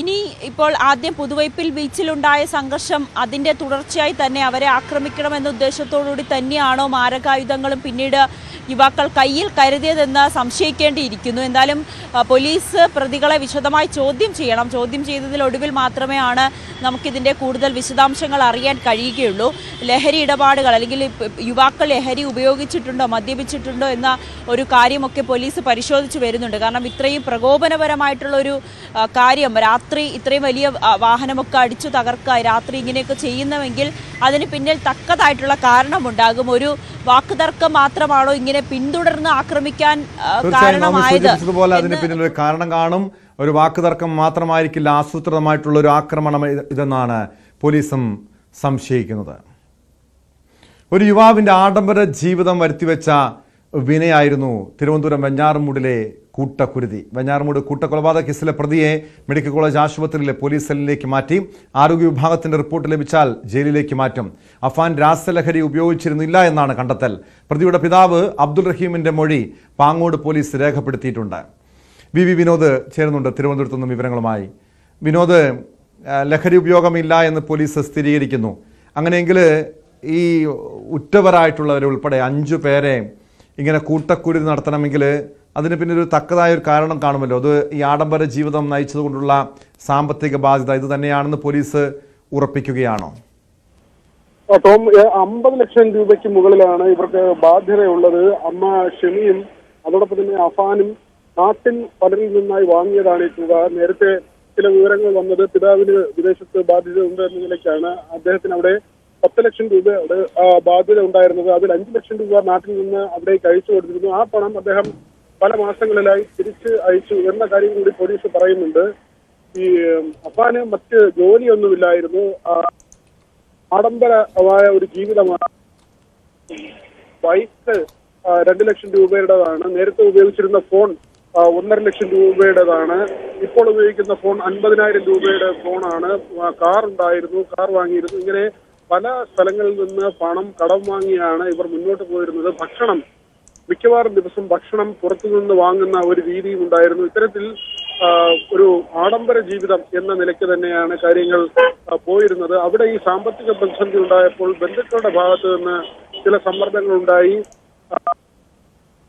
ഇനി ഇപ്പോൾ ആദ്യം പുതുവൈപ്പിൽ ബീച്ചിലുണ്ടായ സംഘർഷം അതിൻ്റെ തുടർച്ചയായി തന്നെ അവരെ ആക്രമിക്കണമെന്ന ഉദ്ദേശത്തോടുകൂടി തന്നെയാണോ മാരകായുധങ്ങളും പിന്നീട് യുവാക്കൾ കയ്യിൽ കരുതിയതെന്ന് സംശയിക്കേണ്ടിയിരിക്കുന്നു. എന്തായാലും പോലീസ് പ്രതികളെ വിശദമായി ചോദ്യം ചെയ്യണം. ചോദ്യം ചെയ്തതിലൊടുവിൽ മാത്രമേ നമുക്കിതിൻ്റെ കൂടുതൽ വിശദാംശങ്ങൾ അറിയാൻ കഴിയുകയുള്ളൂ. ലഹരി ഇടപാടുകൾ അല്ലെങ്കിൽ യുവാക്കൾ ലഹരി ഉപയോഗിച്ചിട്ടുണ്ടോ, മദ്യപിച്ചിട്ടുണ്ടോ എന്ന ഒരു കാര്യമൊക്കെ പോലീസ് പരിശോധിച്ച് വരുന്നുണ്ട്. കാരണം ഇത്രയും പ്രകോപനപരമായിട്ടുള്ളൊരു കാര്യം, രാത്രി ഇത്രയും വലിയ വാഹനമൊക്കെ അടിച്ചു തകർക്കുക, രാത്രി ഇങ്ങനെയൊക്കെ ചെയ്യുന്നുവെങ്കിൽ അതിന് പിന്നിൽ തക്കതായിട്ടുള്ള കാരണമുണ്ടാകും. ഒരു വാക്കുതർക്കം മാത്രമാണോ ഇങ്ങനെ പിന്തുടർന്ന് ആക്രമിക്കാൻ കാരണമായത്? അതിന് പിന്നിൽ ഒരു കാരണം കാണും. ഒരു വാക്കുതർക്കം മാത്രമായിരിക്കില്ല ആസൂത്രിതമായിട്ടുള്ള ഒരു ആക്രമണം ഇതെന്നാണ് പോലീസും സംശയിക്കുന്നത്. ഒരു യുവാവിന്റെ ആഡംബര ജീവിതം വരുത്തിവെച്ച വിനയായിരുന്നു തിരുവനന്തപുരം വെഞ്ഞാറമൂടിലെ കൂട്ടക്കുരുതി. വെഞ്ഞാറമൂട് കൂട്ടക്കൊലപാതക കേസിലെ പ്രതിയെ മെഡിക്കൽ കോളേജ് ആശുപത്രിയിലെ പോലീസ് സെല്ലിലേക്ക് മാറ്റി. ആരോഗ്യ വിഭാഗത്തിന്റെ റിപ്പോർട്ട് ലഭിച്ചാൽ ജയിലിലേക്ക് മാറ്റും. അഫാൻ രാസലഹരി ഉപയോഗിച്ചിരുന്നില്ല എന്നാണ് കണ്ടെത്തൽ. പ്രതിയുടെ പിതാവ് അബ്ദുൾ റഹീമിന്റെ മൊഴി പാങ്ങോട് പോലീസ് രേഖപ്പെടുത്തിയിട്ടുണ്ട്. വി വിനോദ് ചേരുന്നുണ്ട് തിരുവനന്തപുരത്ത് നിന്നും വിവരങ്ങളുമായി. വിനോദ്, ലഹരി ഉപയോഗമില്ല എന്ന് പോലീസ് സ്ഥിരീകരിക്കുന്നു. അങ്ങനെയെങ്കിൽ ഈ ഉറ്റവരായിട്ടുള്ളവരെ ഉൾപ്പെടെ 5 പേരെ ഇങ്ങനെ കൂട്ടക്കുരുതി നടത്തണമെങ്കിൽ അതിന് പിന്നെ ഒരു തക്കതായ ഒരു കാരണം കാണുമല്ലോ. അത് ഈ ആഡംബര ജീവിതം നയിച്ചതുകൊണ്ടുള്ള സാമ്പത്തിക ബാധ്യത ഇത് തന്നെയാണെന്ന് പോലീസ് ഉറപ്പിക്കുകയാണോ? ടോം, 50 ലക്ഷം രൂപയ്ക്ക് മുകളിലാണ് ഇവർക്ക് ബാധ്യതയുള്ളത്. അമ്മ ഷെമിയും അതോടൊപ്പം തന്നെ അഫാനും നാട്ടിൽ പലരിൽ നിന്നായി വാങ്ങിയതാണ് ഈ തുക. നേരത്തെ ചില വിവരങ്ങൾ വന്നത് പിതാവിന് വിദേശത്ത് ബാധ്യത ഉണ്ട് എന്ന നിലയ്ക്കാണ്. അദ്ദേഹത്തിന് അവിടെ 10 ലക്ഷം രൂപയുടെ ബാധ്യത ഉണ്ടായിരുന്നത്. അതിൽ 5 ലക്ഷം രൂപ നാട്ടിൽ നിന്ന് അവിടേക്ക് അയച്ചു കൊടുത്തിരുന്നു. ആ പണം അദ്ദേഹം പല മാസങ്ങളിലായി തിരിച്ച് അയച്ചു എന്ന കാര്യം കൂടി പോലീസ് പറയുന്നുണ്ട്. ഈ അഫാന് മറ്റ് ജോലിയൊന്നുമില്ലായിരുന്നു. ആഡംബരമായ ഒരു ജീവിതമാണ്. ബൈക്ക് 2 ലക്ഷം രൂപയുടേതാണ്. നേരത്തെ ഉപയോഗിച്ചിരുന്ന ഫോൺ 1.5 ലക്ഷം രൂപയുടേതാണ്. ഇപ്പോൾ ഉപയോഗിക്കുന്ന ഫോൺ 50,000 രൂപയുടെ ഫോണാണ്. കാർ ഉണ്ടായിരുന്നു, കാർ വാങ്ങിയിരുന്നു. ഇങ്ങനെ പല സ്ഥലങ്ങളിൽ നിന്ന് പണം കടം വാങ്ങിയാണ് ഇവർ മുന്നോട്ട് പോയിരുന്നത്. ഭക്ഷണം മിക്കവാറും ദിവസം ഭക്ഷണം പുറത്തുനിന്ന് വാങ്ങുന്ന ഒരു രീതിയും ഉണ്ടായിരുന്നു. ഇത്തരത്തിൽ ഒരു ആഡംബര ജീവിതം എന്ന നിലയ്ക്ക് തന്നെയാണ് കാര്യങ്ങൾ പോയിരുന്നത്. അവിടെ ഈ സാമ്പത്തിക പ്രതിസന്ധി ഉണ്ടായപ്പോൾ ബന്ധുക്കളുടെ ഭാഗത്ത് നിന്ന് ചില സമ്മർദ്ദങ്ങൾ ഉണ്ടായി.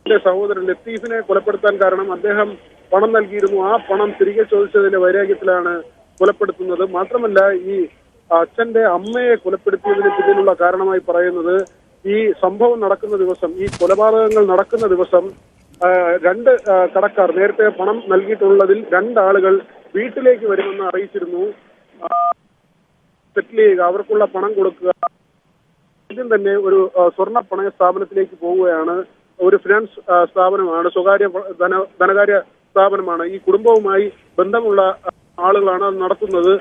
സഹോദരൻ ലത്തീഫിനെ കൊലപ്പെടുത്താൻ കാരണം അദ്ദേഹം പണം നൽകിയിരുന്നു. ആ പണം തിരികെ ചോദിച്ചതിന്റെ വൈരാഗ്യത്തിലാണ് കൊലപ്പെടുത്തുന്നത്. മാത്രമല്ല, ഈ അച്ഛന്റെ അമ്മയെ കൊലപ്പെടുത്തിയതിന് പിന്നിലുള്ള കാരണമായി പറയുന്നത് ഈ സംഭവം നടക്കുന്ന ദിവസം, ഈ കൊലപാതകങ്ങൾ നടക്കുന്ന ദിവസം 2 കടക്കാർ നേരത്തെ പണം നൽകിയിട്ടുള്ളതിൽ 2 ആളുകൾ വീട്ടിലേക്ക് വരുമെന്ന് അറിയിച്ചിരുന്നു. സെറ്റിൽ ചെയ്യുക, അവർക്കുള്ള പണം കൊടുക്കുക. ആദ്യം തന്നെ ഒരു സ്വർണ്ണ പണയ സ്ഥാപനത്തിലേക്ക് പോവുകയാണ്. ഒരു ഫിനാൻസ് സ്ഥാപനമാണ്, സ്വകാര്യ ധനകാര്യ സ്ഥാപനമാണ്. ഈ കുടുംബവുമായി ബന്ധമുള്ള ആളുകളാണ് അത് നടത്തുന്നത്.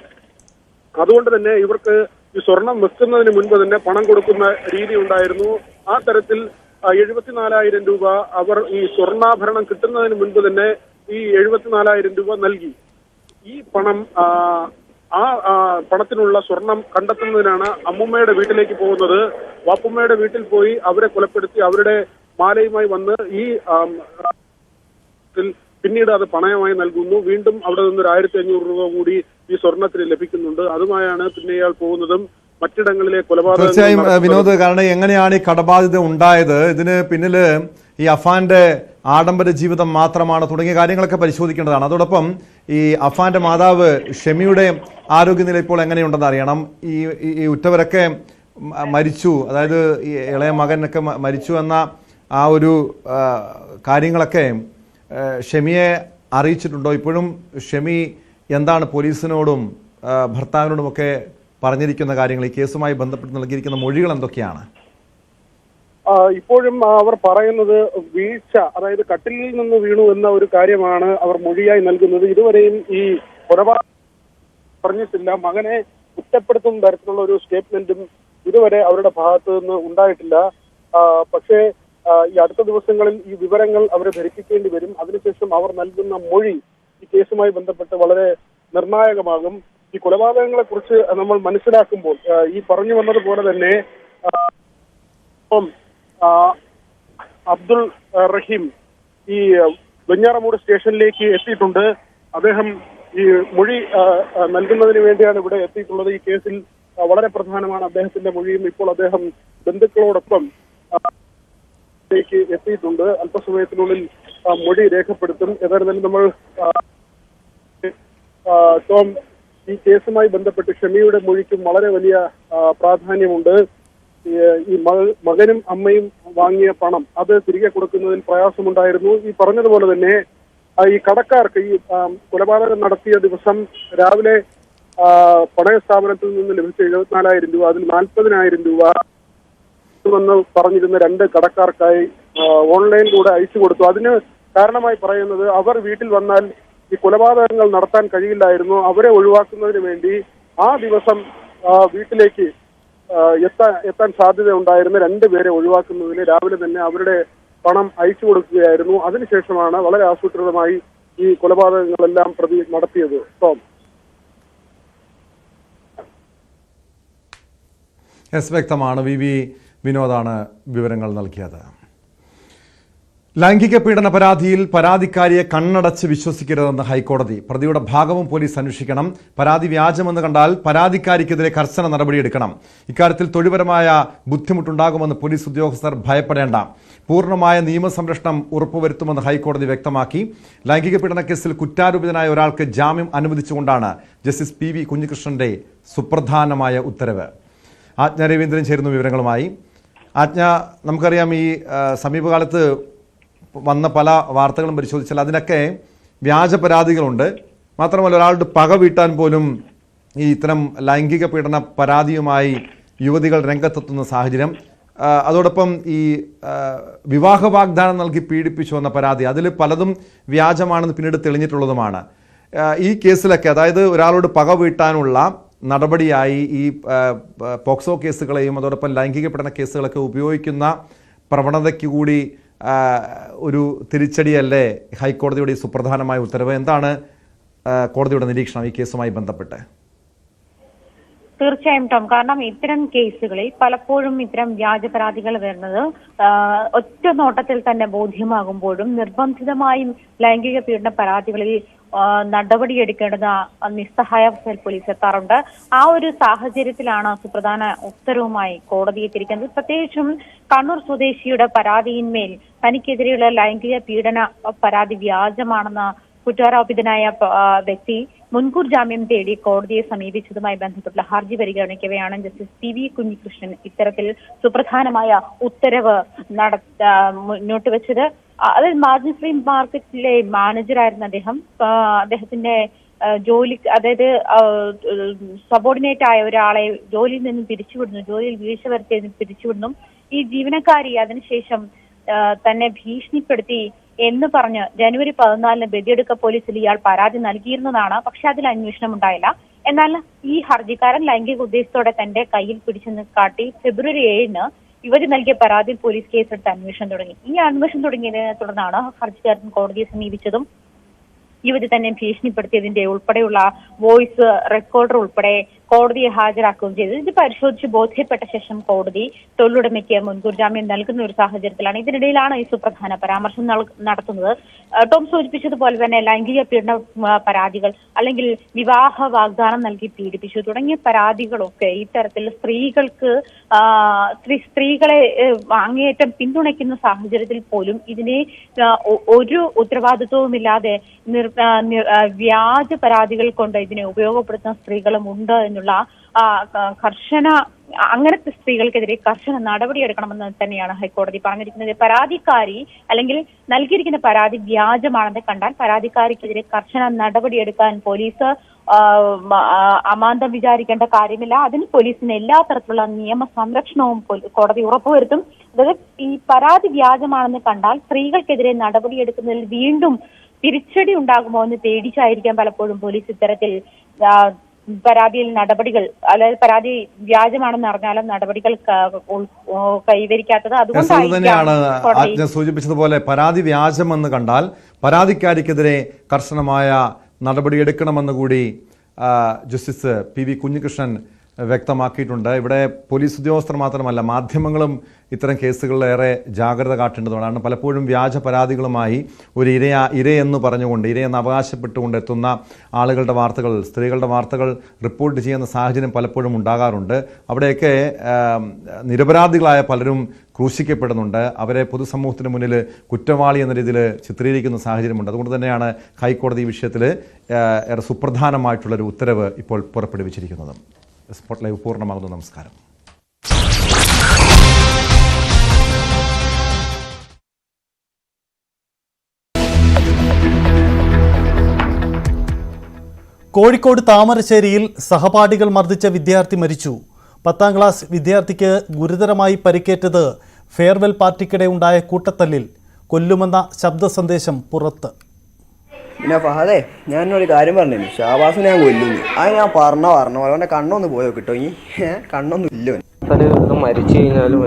അതുകൊണ്ട് തന്നെ ഇവർക്ക് ഈ സ്വർണം വെക്കുന്നതിന് മുൻപ് തന്നെ പണം കൊടുക്കുന്ന രീതി ഉണ്ടായിരുന്നു. ആ തരത്തിൽ 74,000 രൂപ അവർ ഈ സ്വർണ്ണാഭരണം കിട്ടുന്നതിന് മുൻപ് തന്നെ ഈ 74,000 രൂപ നൽകി. ഈ പണം പണത്തിനുള്ള സ്വർണം കണ്ടെത്തുന്നതിനാണ് അമ്മുമ്മയുടെ വീട്ടിലേക്ക് പോകുന്നത്. വാപ്പുമ്മയുടെ വീട്ടിൽ പോയി അവരെ കൊലപ്പെടുത്തി അവരുടെ മാലയുമായി വന്ന് ഈ പിന്നീട് അത് പണയമായി നൽകുന്നു. വീണ്ടും അവിടെ നിന്ന് 1,500 രൂപ കൂടി ഈ സ്വർണത്തിന് ലഭിക്കുന്നുണ്ട്. അതുമായാണ് പിന്നെ ഇയാൾ പോകുന്നതും മറ്റിടങ്ങളിലെ കൊലപാതകം. തീർച്ചയായും വിനോദ്, കാരണം എങ്ങനെയാണ് ഈ കടബാധ്യത ഉണ്ടായത്, ഇതിന് പിന്നില് ഈ അഫാന്റെ ആഡംബര ജീവിതം മാത്രമാണ് തുടങ്ങിയ കാര്യങ്ങളൊക്കെ പരിശോധിക്കേണ്ടതാണ്. അതോടൊപ്പം ഈ അഫാന്റെ മാതാവ് ഷെമിയുടെ ആരോഗ്യനില ഇപ്പോൾ എങ്ങനെയുണ്ടെന്ന് അറിയണം. ഈ ഉറ്റവരൊക്കെ മരിച്ചു, അതായത് ഈ ഇളയ മകനൊക്കെ മരിച്ചു എന്ന ആ ഒരു കാര്യങ്ങളൊക്കെ ഷെമിയെ അറിയിച്ചിട്ടുണ്ടോ? ഇപ്പോഴും ഷെമി എന്താണ് പോലീസിനോടും ഭർത്താവിനോടുമൊക്കെ പറഞ്ഞിരിക്കുന്ന കാര്യങ്ങൾ, ഈ കേസുമായി ബന്ധപ്പെട്ട് നൽകിയിരിക്കുന്ന മൊഴികൾ എന്തൊക്കെയാണ്? ഇപ്പോഴും അവർ പറയുന്നത് വീഴ്ച, അതായത് കട്ടിലിൽ നിന്ന് വീണു എന്ന ഒരു കാര്യമാണ് അവർ മൊഴിയായി നൽകുന്നത്. ഇതുവരെയും ഈ കൊലപാതകം പറഞ്ഞിട്ടില്ല. മകനെ കുറ്റപ്പെടുത്തുന്ന തരത്തിലുള്ള ഒരു സ്റ്റേറ്റ്മെന്റും ഇതുവരെ അവരുടെ ഭാഗത്തു നിന്ന് ഉണ്ടായിട്ടില്ല. പക്ഷേ ഈ അടുത്ത ദിവസങ്ങളിൽ ഈ വിവരങ്ങൾ അവരെ ധരിപ്പിക്കേണ്ടി വരും. അതിനുശേഷം അവർ നൽകുന്ന മൊഴി ഈ കേസുമായി ബന്ധപ്പെട്ട് വളരെ നിർണായകമാകും. ഈ കൊലപാതകങ്ങളെ കുറിച്ച് നമ്മൾ മനസ്സിലാക്കുമ്പോൾ ഈ പറഞ്ഞു വന്നതുപോലെ തന്നെ അബ്ദുൾ റഹീം ഈ വെഞ്ഞാറമൂട് സ്റ്റേഷനിലേക്ക് എത്തിയിട്ടുണ്ട്. അദ്ദേഹം ഈ മൊഴി നൽകുന്നതിന് വേണ്ടിയാണ് ഇവിടെ എത്തിയിട്ടുള്ളത്. ഈ കേസിൽ വളരെ പ്രധാനമാണ് അദ്ദേഹത്തിന്റെ മൊഴിയും. ഇപ്പോൾ അദ്ദേഹം ബന്ധുക്കളോടൊപ്പം എത്തിയിട്ടുണ്ട്. അല്പസമയത്തിനുള്ളിൽ മൊഴി രേഖപ്പെടുത്തും. ഏതായാലും നമ്മൾ ടോം, ഈ കേസുമായി ബന്ധപ്പെട്ട് ഷെമിയുടെ മൊഴിക്കും വളരെ വലിയ പ്രാധാന്യമുണ്ട്. ഈ മകനും അമ്മയും വാങ്ങിയ പണം അത് തിരികെ കൊടുക്കുന്നതിൽ പ്രയാസമുണ്ടായിരുന്നു. ഈ പറഞ്ഞതുപോലെ തന്നെ ഈ കടക്കാർക്ക് ഈ കൊലപാതകം നടത്തിയ ദിവസം രാവിലെ പണയ സ്ഥാപനത്തിൽ നിന്ന് ലഭിച്ച 74,000 രൂപ, അതിൽ 40,000 രൂപ വന്ന് പറഞ്ഞിരുന്ന 2 കടക്കാർക്കായി ഓൺലൈനിലൂടെ അയച്ചു കൊടുത്തു. അതിന് കാരണമായി പറയുന്നത് അവർ വീട്ടിൽ വന്നാൽ ഈ കൊലപാതകങ്ങൾ നടത്താൻ കഴിയില്ലായിരുന്നു. അവരെ ഒഴിവാക്കുന്നതിന് വേണ്ടി ആ ദിവസം വീട്ടിലേക്ക് എത്താൻ സാധ്യത ഉണ്ടായിരുന്ന 2 പേരെ ഒഴിവാക്കുന്നതിന് രാവിലെ തന്നെ അവരുടെ പണം അയച്ചു കൊടുക്കുകയായിരുന്നു. അതിനുശേഷമാണ് വളരെ ആസൂത്രിതമായി ഈ കൊലപാതകങ്ങളെല്ലാം പ്രതി നടത്തിയത്. ടോം, വ്യക്തമാണ്. വി വിനോദാണ് വിവരങ്ങൾ നൽകിയത്. ലൈംഗിക പീഡന പരാതിയിൽ പരാതിക്കാരിയെ കണ്ണടച്ച് വിശ്വസിക്കരുതെന്ന് ഹൈക്കോടതി. പ്രതിയുടെ ഭാഗവും പോലീസ് അന്വേഷിക്കണം. പരാതി വ്യാജമെന്ന് കണ്ടാൽ പരാതിക്കാരിക്കെതിരെ കർശന നടപടിയെടുക്കണം. ഇക്കാര്യത്തിൽ തൊഴിൽപരമായ ബുദ്ധിമുട്ടുണ്ടാകുമെന്ന് പോലീസ് ഉദ്യോഗസ്ഥർ ഭയപ്പെടേണ്ട. പൂർണ്ണമായ നിയമസംരക്ഷണം ഉറപ്പുവരുത്തുമെന്ന് ഹൈക്കോടതി വ്യക്തമാക്കി. ലൈംഗിക പീഡന കേസിൽ കുറ്റാരോപിതനായ ഒരാൾക്ക് ജാമ്യം അനുവദിച്ചുകൊണ്ടാണ് ജസ്റ്റിസ് PV കുഞ്ഞികൃഷ്ണന്റെ സുപ്രധാനമായ ഉത്തരവ്. ആജ്ഞ രവീന്ദ്രൻ ചേരുന്നു വിവരങ്ങളുമായി. ആജ്ഞ, നമുക്കറിയാം ഈ സമീപകാലത്ത് വന്ന പല വാർത്തകളും പരിശോധിച്ചാൽ അതിനൊക്കെ വ്യാജ പരാതികളുണ്ട്. മാത്രമല്ല ഒരാളുടെ പക വീട്ടാൻ പോലും ഈ ഇത്തരം ലൈംഗിക പീഡന പരാതിയുമായി യുവതികൾ രംഗത്തെത്തുന്ന സാഹചര്യം. അതോടൊപ്പം ഈ വിവാഹ വാഗ്ദാനം നൽകി പീഡിപ്പിച്ചു എന്ന പരാതി, അതിൽ പലതും വ്യാജമാണെന്ന് പിന്നീട് തെളിഞ്ഞിട്ടുള്ളതുമാണ്. ഈ കേസിലൊക്കെ, അതായത് ഒരാളോട് പക വീട്ടാനുള്ള നടപടിയായി ഈ പോക്സോ കേസുകളെയും അതോടൊപ്പം ലൈംഗിക പീഡന കേസുകളൊക്കെ ഉപയോഗിക്കുന്ന പ്രവണതയ്ക്ക് കൂടി ഒരു തിരിച്ചടിയല്ലേ ഹൈക്കോടതിയുടെ ഈ സുപ്രധാനമായ ഉത്തരവ്? എന്താണ് കോടതിയുടെ നിരീക്ഷണം ഈ കേസുമായി ബന്ധപ്പെട്ട്? തീർച്ചയായും ടോം, കാരണം ഇത്തരം കേസുകളിൽ പലപ്പോഴും ഇത്തരം വ്യാജ പരാതികൾ വരുന്നത് ഒറ്റ നോട്ടത്തിൽ തന്നെ ബോധ്യമാകുമ്പോഴും നിർബന്ധിതമായും ലൈംഗിക പീഡന പരാതികളിൽ നടപടിയെടുക്കേണ്ടത് നിസ്സഹായാവസ്ഥയിൽ പോലീസ് എത്താറുണ്ട്. ആ ഒരു സാഹചര്യത്തിലാണ് സുപ്രധാന ഉത്തരവുമായി കോടതി എത്തിയിരിക്കുന്നത്. പ്രത്യേകിച്ചും കണ്ണൂർ സ്വദേശിയുടെ പരാതിയിന്മേൽ തനിക്കെതിരെയുള്ള ലൈംഗിക പീഡന പരാതി വ്യാജമാണെന്ന് കുറ്റാരോപിതനായ വ്യക്തി മുൻകൂർ ജാമ്യം തേടി കോടതിയെ സമീപിച്ചതുമായി ബന്ധപ്പെട്ടുള്ള ഹർജി പരിഗണിക്കവെയാണ് ജസ്റ്റിസ് PV കുഞ്ഞികൃഷ്ണൻ ഇത്തരത്തിൽ സുപ്രധാനമായ ഉത്തരവ് മുന്നോട്ട് വെച്ചത്. അതിൽ മാർജിൻ ഫ്രീ മാർക്കറ്റിലെ മാനേജറായിരുന്ന അദ്ദേഹത്തിന്റെ ജോലി, അതായത് സബോർഡിനേറ്റ് ആയ ഒരാളെ ജോലിയിൽ നിന്നും പിരിച്ചുവിടുന്നു, ജോലിയിൽ വീഴ്ച വരുത്തിയതിന് പിരിച്ചുവിടുന്നു. ഈ ജീവനക്കാരി അതിനുശേഷം തന്നെ ഭീഷണിപ്പെടുത്തി എന്ന് പറഞ്ഞ് ജനുവരി 14 ബദിയടുക്ക പോലീസിൽ ഇയാൾ പരാതി നൽകിയിരുന്നതാണ്. പക്ഷെ അതിൽ അന്വേഷണം ഉണ്ടായില്ല. എന്നാൽ ഈ ഹർജിക്കാരൻ ലൈംഗിക ഉദ്ദേശത്തോടെ തന്റെ കയ്യിൽ പിടിച്ചെന്ന് കാട്ടി ഫെബ്രുവരി 7 യുവതി നൽകിയ പരാതിയിൽ പോലീസ് കേസെടുത്ത് അന്വേഷണം തുടങ്ങി. ഈ അന്വേഷണം തുടങ്ങിയതിനെ തുടർന്നാണ് ഹർജിക്കാരൻ കോടതിയെ സമീപിച്ചതും യുവതി തന്നെ ഭീഷണിപ്പെടുത്തിയതിന്റെ ഉൾപ്പെടെയുള്ള വോയിസ് റെക്കോർഡർ ഉൾപ്പെടെ കോടതിയെ ഹാജരാക്കുകയും ചെയ്തത്. ഇത് പരിശോധിച്ച് ബോധ്യപ്പെട്ട ശേഷം കോടതി തൊഴിലുടമയ്ക്ക് മുൻകൂർ ജാമ്യം നൽകുന്ന ഒരു സാഹചര്യത്തിലാണ്. ഇതിനിടയിലാണ് ഈ സുപ്രധാന പരാമർശം നടത്തുന്നത്. ടോം സൂചിപ്പിച്ചതുപോലെ തന്നെ ലൈംഗിക പീഡന പരാതികൾ അല്ലെങ്കിൽ വിവാഹ വാഗ്ദാനം നൽകി പീഡിപ്പിച്ചു തുടങ്ങിയ പരാതികളൊക്കെ ഇത്തരത്തിൽ സ്ത്രീകളെ അങ്ങേയറ്റം പിന്തുണയ്ക്കുന്ന സാഹചര്യത്തിൽ പോലും ഇതിനെ ഒരു ഉത്തരവാദിത്വവുമില്ലാതെ വ്യാജ പരാതികൾ കൊണ്ട് ഇതിനെ ഉപയോഗപ്പെടുത്തുന്ന സ്ത്രീകളും ഉണ്ട് എന്നുള്ള അങ്ങനത്തെ സ്ത്രീകൾക്കെതിരെ കർശന നടപടിയെടുക്കണമെന്ന് തന്നെയാണ് ഹൈക്കോടതി പറഞ്ഞിരിക്കുന്നത്. പരാതിക്കാരി അല്ലെങ്കിൽ നൽകിയിരിക്കുന്ന പരാതി വ്യാജമാണെന്ന് കണ്ടാൽ പരാതിക്കാരിക്കെതിരെ കർശന നടപടിയെടുക്കാൻ പോലീസ് അമാന്തം വിചാരിക്കേണ്ട കാര്യമില്ല. അതിന് പോലീസിന് എല്ലാ തരത്തിലുള്ള നിയമ സംരക്ഷണവും കോടതി ഉറപ്പുവരുത്തും. അതായത് ഈ പരാതി വ്യാജമാണെന്ന് കണ്ടാൽ സ്ത്രീകൾക്കെതിരെ നടപടിയെടുക്കുന്നതിൽ വീണ്ടും തിരിച്ചടി ഉണ്ടാകുമോ എന്ന് പേടിച്ചായിരിക്കാം പലപ്പോഴും പോലീസ് ഇത്തരത്തിൽ പരാതിയിൽ നടപടികൾ, അതായത് പരാതി വ്യാജമാണെന്ന് അറിഞ്ഞാലും നടപടികൾ കൈവരിക്കാത്തത്. അതുകൊണ്ടാണ് സൂചിപ്പിച്ചതുപോലെ പരാതി വ്യാജമെന്ന് കണ്ടാൽ പരാതിക്കാരിക്കെതിരെ കർശനമായ നടപടിയെടുക്കണമെന്ന് കൂടി ജസ്റ്റിസ് PV കുഞ്ഞികൃഷ്ണൻ വ്യക്തമാക്കിയിട്ടുണ്ട്. ഇവിടെ പോലീസ് ഉദ്യോഗസ്ഥർ മാത്രമല്ല, മാധ്യമങ്ങളും ഇത്തരം കേസുകളിലേറെ ജാഗ്രത കാട്ടേണ്ടതാണ്. പലപ്പോഴും വ്യാജ പരാതികളുമായി ഒരു ഇരയെന്ന് പറഞ്ഞുകൊണ്ട്, ഇരയെന്ന് അവകാശപ്പെട്ടുകൊണ്ട് എത്തുന്ന ആളുകളുടെ വാർത്തകൾ, സ്ത്രീകളുടെ വാർത്തകൾ റിപ്പോർട്ട് ചെയ്യുന്ന സാഹചര്യം പലപ്പോഴും ഉണ്ടാകാറുണ്ട്. അവിടെയൊക്കെ നിരപരാധികളായ പലരും ക്രൂശിക്കപ്പെടുന്നുണ്ട്. അവരെ പൊതുസമൂഹത്തിന് മുന്നിൽ കുറ്റവാളി എന്ന രീതിയിൽ ചിത്രീകരിക്കുന്ന സാഹചര്യമുണ്ട്. അതുകൊണ്ട് തന്നെയാണ് ഹൈക്കോടതി ഈ വിഷയത്തിൽ ഏറെ സുപ്രധാനമായിട്ടുള്ളൊരു ഉത്തരവ് ഇപ്പോൾ പുറപ്പെടുവിച്ചിരിക്കുന്നത്. സ്പോട്ട് ലൈവ് പൂർണ്ണമാകുന്നു. നമസ്കാരം. കോഴിക്കോട് താമരശ്ശേരിയിൽ സഹപാഠികൾ മർദ്ദിച്ച വിദ്യാർത്ഥി മരിച്ചു. 10ാം ക്ലാസ് വിദ്യാർത്ഥിക്ക് ഗുരുതരമായി പരിക്കേറ്റത് ഫെയർവെൽ പാർട്ടിക്കിടെ ഉണ്ടായ കൂട്ടത്തല്ലിൽ. കൊല്ലുമെന്ന ശബ്ദ സന്ദേശം പുറത്ത്. പിന്നെ ഫഹദേ, ഞാനൊരു കാര്യം പറഞ്ഞു, ഷാബാസിനെ ഞാൻ കൊല്ലുന്നു. അത് ഞാൻ പറഞ്ഞ പോലെ അവൻ്റെ കണ്ണൊന്ന് പോയോ കിട്ടോ? ഈ കണ്ണൊന്നും ഇല്ലോ. മരിച്ചു കഴിഞ്ഞാലും